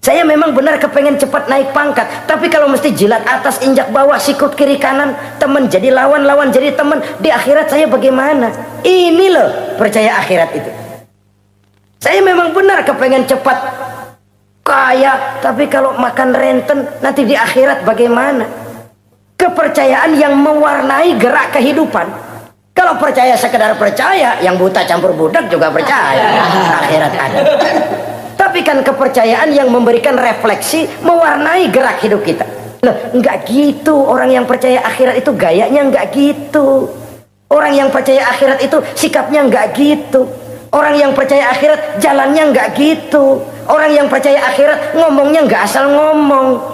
Saya memang benar kepengen cepat naik pangkat, tapi kalau mesti jilat atas injak bawah, sikut kiri kanan, teman jadi lawan, lawan jadi teman, di akhirat saya bagaimana? Ini loh percaya akhirat itu. Saya memang benar kepengen cepat kaya, tapi kalau makan renten nanti di akhirat bagaimana? Kepercayaan yang mewarnai gerak kehidupan. Kalau percaya sekedar percaya, yang buta campur budak juga percaya akhirat ada. Tapi kan kepercayaan yang memberikan refleksi, mewarnai gerak hidup kita. Loh, enggak gitu. Orang yang percaya akhirat itu gayanya enggak gitu. Orang yang percaya akhirat itu sikapnya enggak gitu. Orang yang percaya akhirat jalannya enggak gitu. Orang yang percaya akhirat ngomongnya enggak asal ngomong.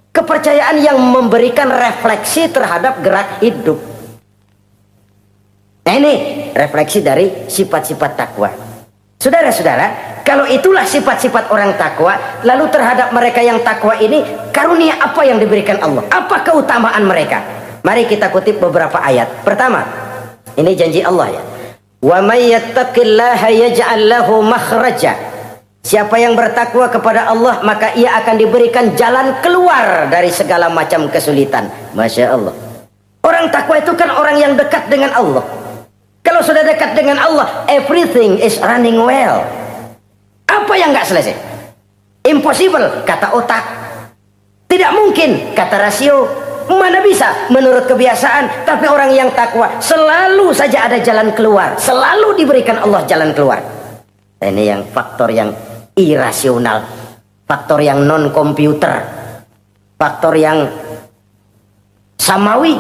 Kepercayaan yang memberikan refleksi terhadap gerak hidup. Nah, ini refleksi dari sifat-sifat takwa. Saudara-saudara, kalau itulah sifat-sifat orang takwa, lalu terhadap mereka yang takwa ini, karunia apa yang diberikan Allah? Apa keutamaan mereka? Mari kita kutip beberapa ayat. Pertama, ini janji Allah ya. Wa may yattaqillaha yaj'al lahu makhraja. Siapa yang bertakwa kepada Allah, maka ia akan diberikan jalan keluar dari segala macam kesulitan. Masya Allah. Orang takwa itu kan orang yang dekat dengan Allah. Kalau sudah dekat dengan Allah, everything is running well. Apa yang nggak selesai? Impossible, kata otak. Tidak mungkin, kata rasio. Mana bisa menurut kebiasaan. Tapi orang yang takwa selalu saja ada jalan keluar. Selalu diberikan Allah jalan keluar. Ini yang faktor yang irasional, faktor yang non komputer, faktor yang samawi.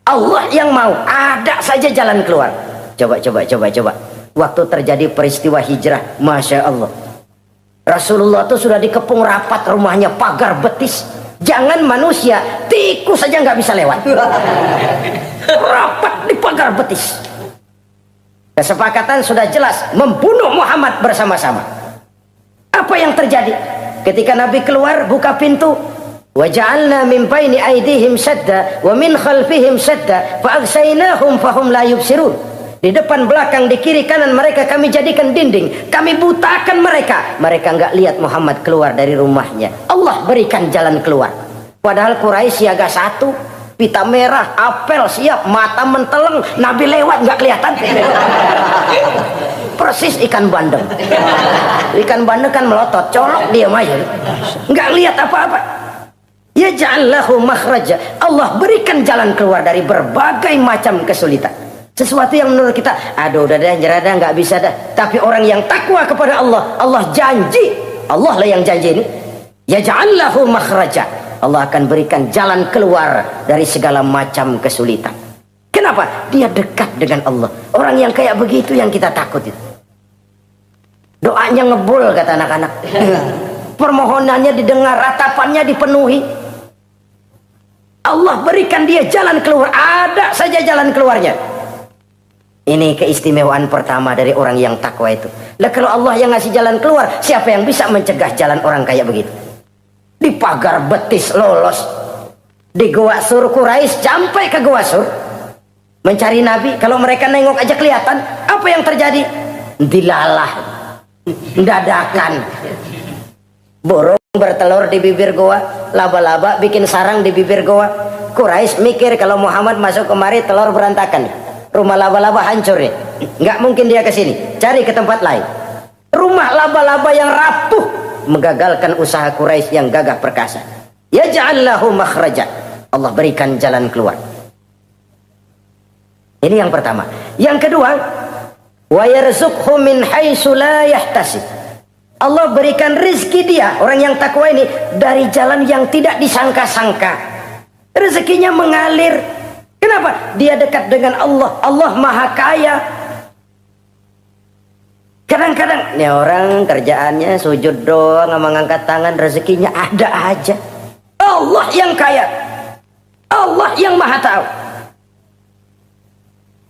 Allah yang mau, ada saja jalan keluar. Coba. Waktu terjadi peristiwa hijrah, Masya Allah, Rasulullah itu sudah dikepung rapat rumahnya, pagar betis. Jangan manusia, tikus saja nggak bisa lewat. Rapat di pagar betis. Kesepakatan sudah jelas, membunuh Muhammad bersama-sama. Apa yang terjadi? Ketika Nabi keluar, buka pintu. وَجَعَلْنَا مِنْ بَيْنِ أَيْدِيهِمْ سَدًّا وَمِنْ خَلْفِهِمْ سَدًّا فَأَغْشَيْنَاهُمْ فَهُمْ لَا يُبْصِرُونَ. Di depan, belakang, di kiri, kanan mereka kami jadikan dinding. Kami butakan mereka. Mereka enggak lihat Muhammad keluar dari rumahnya. Allah berikan jalan keluar. Padahal Quraisy siaga satu, pita merah, apel siap, mata menteleng, Nabi lewat enggak kelihatan. Persis ikan bandeng. Ikan bandeng kan melotot, colok diam aja. Enggak lihat apa-apa. Yaj'al lahu makhraja. Allah berikan jalan keluar dari berbagai macam kesulitan. Sesuatu yang menurut kita, aduh udah dah, nyerah dah, nggak bisa dah. Tapi orang yang takwa kepada Allah, Allah janji, Allah lah yang janji ini. Yaj'al lahu makhraja. Allah akan berikan jalan keluar dari segala macam kesulitan. Kenapa? Dia dekat dengan Allah. Orang yang kayak begitu yang kita takut itu. Doanya ngebul kata anak-anak. Permohonannya didengar, ratapannya dipenuhi. Allah berikan dia jalan keluar. Ada saja jalan keluarnya. Ini keistimewaan pertama dari orang yang takwa itu. Lah kalau Allah yang ngasih jalan keluar, siapa yang bisa mencegah jalan orang kayak begitu? Di pagar betis lolos, di Gua Sur Quraisy sampai ke Gua Sur mencari Nabi. Kalau mereka nengok aja kelihatan. Apa yang terjadi? Dilalah, dadakan. Burung bertelur di bibir goa, laba-laba bikin sarang di bibir goa. Quraisy mikir kalau Muhammad masuk kemari telur berantakan, rumah laba-laba hancur nih, nggak mungkin dia ke sini, cari ke tempat lain. Rumah laba-laba yang rapuh menggagalkan usaha Quraisy yang gagah perkasa. Yaj'al lahu makhraja, Allah berikan jalan keluar. Ini yang pertama. Yang kedua, wa yarzuqhu min haitsu la yahtasib. Allah berikan rezeki dia, orang yang takwa ini, dari jalan yang tidak disangka-sangka. Rezekinya mengalir. Kenapa? Dia dekat dengan Allah. Allah maha kaya. Kadang-kadang nih orang kerjaannya sujud doang, mengangkat tangan, rezekinya ada aja. Allah yang kaya. Allah yang maha tahu.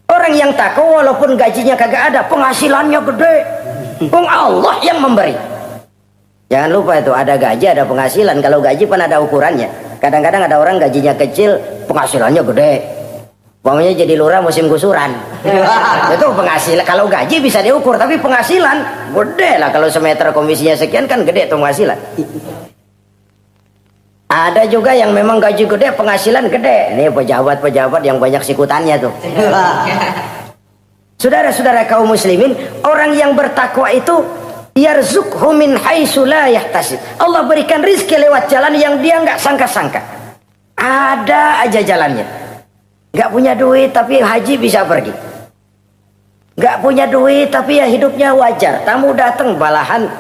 Orang yang takwa walaupun gajinya kagak ada, penghasilannya gede. Allah yang memberi. Jangan lupa itu, ada gaji ada penghasilan. Kalau gaji kan ada ukurannya. Kadang-kadang ada orang gajinya kecil, penghasilannya gede. Umpamanya jadi lurah musim gusuran. Itu penghasilan. Kalau gaji bisa diukur, tapi penghasilan gede lah. Kalau semeter komisinya sekian kan gede tuh penghasilan. Ada juga yang memang gaji gede, penghasilan gede. Ini pejabat-pejabat yang banyak sikutannya tuh. Saudara-saudara kaum muslimin, orang yang bertakwa itu yarzuqhu min haitsu la yahtasib. Allah berikan rizki lewat jalan yang dia nggak sangka-sangka. Ada aja jalannya. Nggak punya duit tapi haji bisa pergi. Nggak punya duit tapi ya hidupnya wajar. Tamu datang balahan.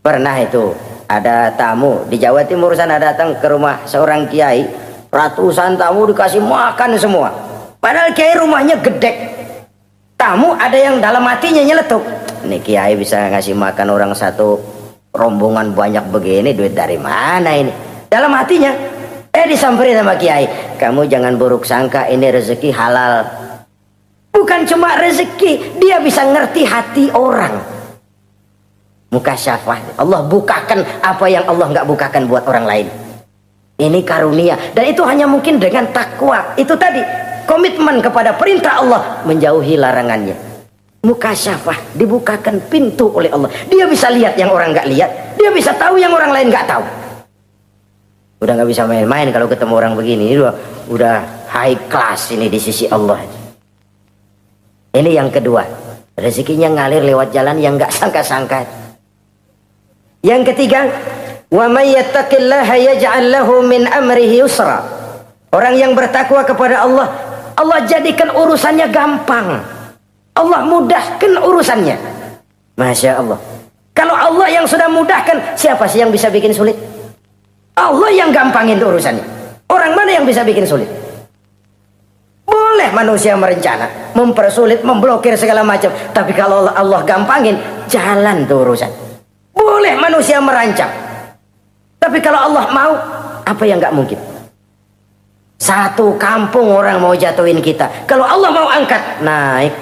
Pernah itu ada tamu di Jawa Timur sana datang ke rumah seorang kiai. Ratusan tamu dikasih makan semua. Padahal kiai rumahnya gede. Tamu ada yang dalam hatinya nyeletuk, ini kiai bisa ngasih makan orang satu rombongan banyak begini, duit dari mana ini? Dalam hatinya disamperin sama kiai, kamu jangan buruk sangka, ini rezeki halal. Bukan cuma rezeki, dia bisa ngerti hati orang. Mukasyafah, Allah bukakan apa yang Allah nggak bukakan buat orang lain. Ini karunia, dan itu hanya mungkin dengan takwa. Itu tadi, komitmen kepada perintah Allah, menjauhi larangannya. Mukasyafah, dibukakan pintu oleh Allah. Dia bisa lihat yang orang nggak lihat, dia bisa tahu yang orang lain nggak tahu. Udah nggak bisa main-main kalau ketemu orang begini. Ini udah high class ini di sisi Allah. Ini yang kedua, rezekinya ngalir lewat jalan yang nggak sangka-sangka. Yang ketiga, wa may yattaqillaha yaj'al lahu min amrihi yusra. Orang yang bertakwa kepada Allah, Allah jadikan urusannya gampang. Allah mudahkan urusannya. Masya Allah. Kalau Allah yang sudah mudahkan, siapa sih yang bisa bikin sulit? Allah yang gampangin urusannya. Orang mana yang bisa bikin sulit? Boleh manusia merencana, mempersulit, memblokir segala macam. Tapi kalau Allah gampangin, jalan tuh urusan. Boleh manusia merancang. Tapi kalau Allah mau, apa yang nggak mungkin? Satu kampung orang mau jatuhin kita, kalau Allah mau angkat, naik.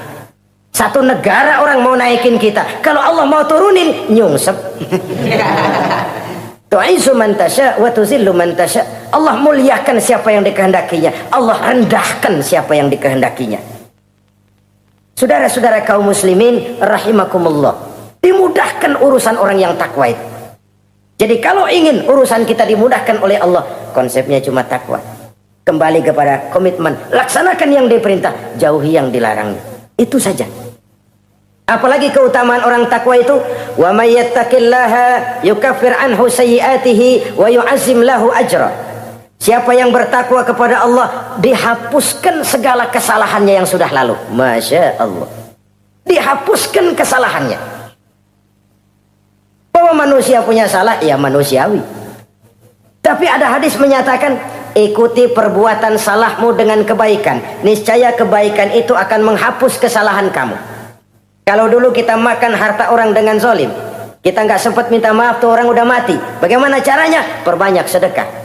Satu negara orang mau naikin kita, kalau Allah mau turunin, nyungsep. Tu'izzu man tasya wa tuzillu man tasya. Allah muliakan siapa yang dikehendakinya, Allah rendahkan siapa yang dikehendakinya. Saudara-saudara kaum muslimin rahimakumullah, dimudahkan urusan orang yang takwa itu. Jadi kalau ingin urusan kita dimudahkan oleh Allah, konsepnya cuma takwa. Kembali kepada komitmen, laksanakan yang diperintah, jauhi yang dilarang. Itu saja. Apalagi keutamaan orang takwa itu, wa may yattaqillaha yukaffir anhu sayyi'atihi wa yu'azzim lahu ajra. Siapa yang bertakwa kepada Allah, dihapuskan segala kesalahannya yang sudah lalu. Masya Allah, dihapuskan kesalahannya. Bahwa manusia punya salah, ya manusiawi. Tapi ada hadis menyatakan, ikuti perbuatan salahmu dengan kebaikan, niscaya kebaikan itu akan menghapus kesalahan kamu. Kalau dulu kita makan harta orang dengan zalim, kita nggak sempat minta maaf, tuh orang udah mati. Bagaimana caranya? Perbanyak sedekah.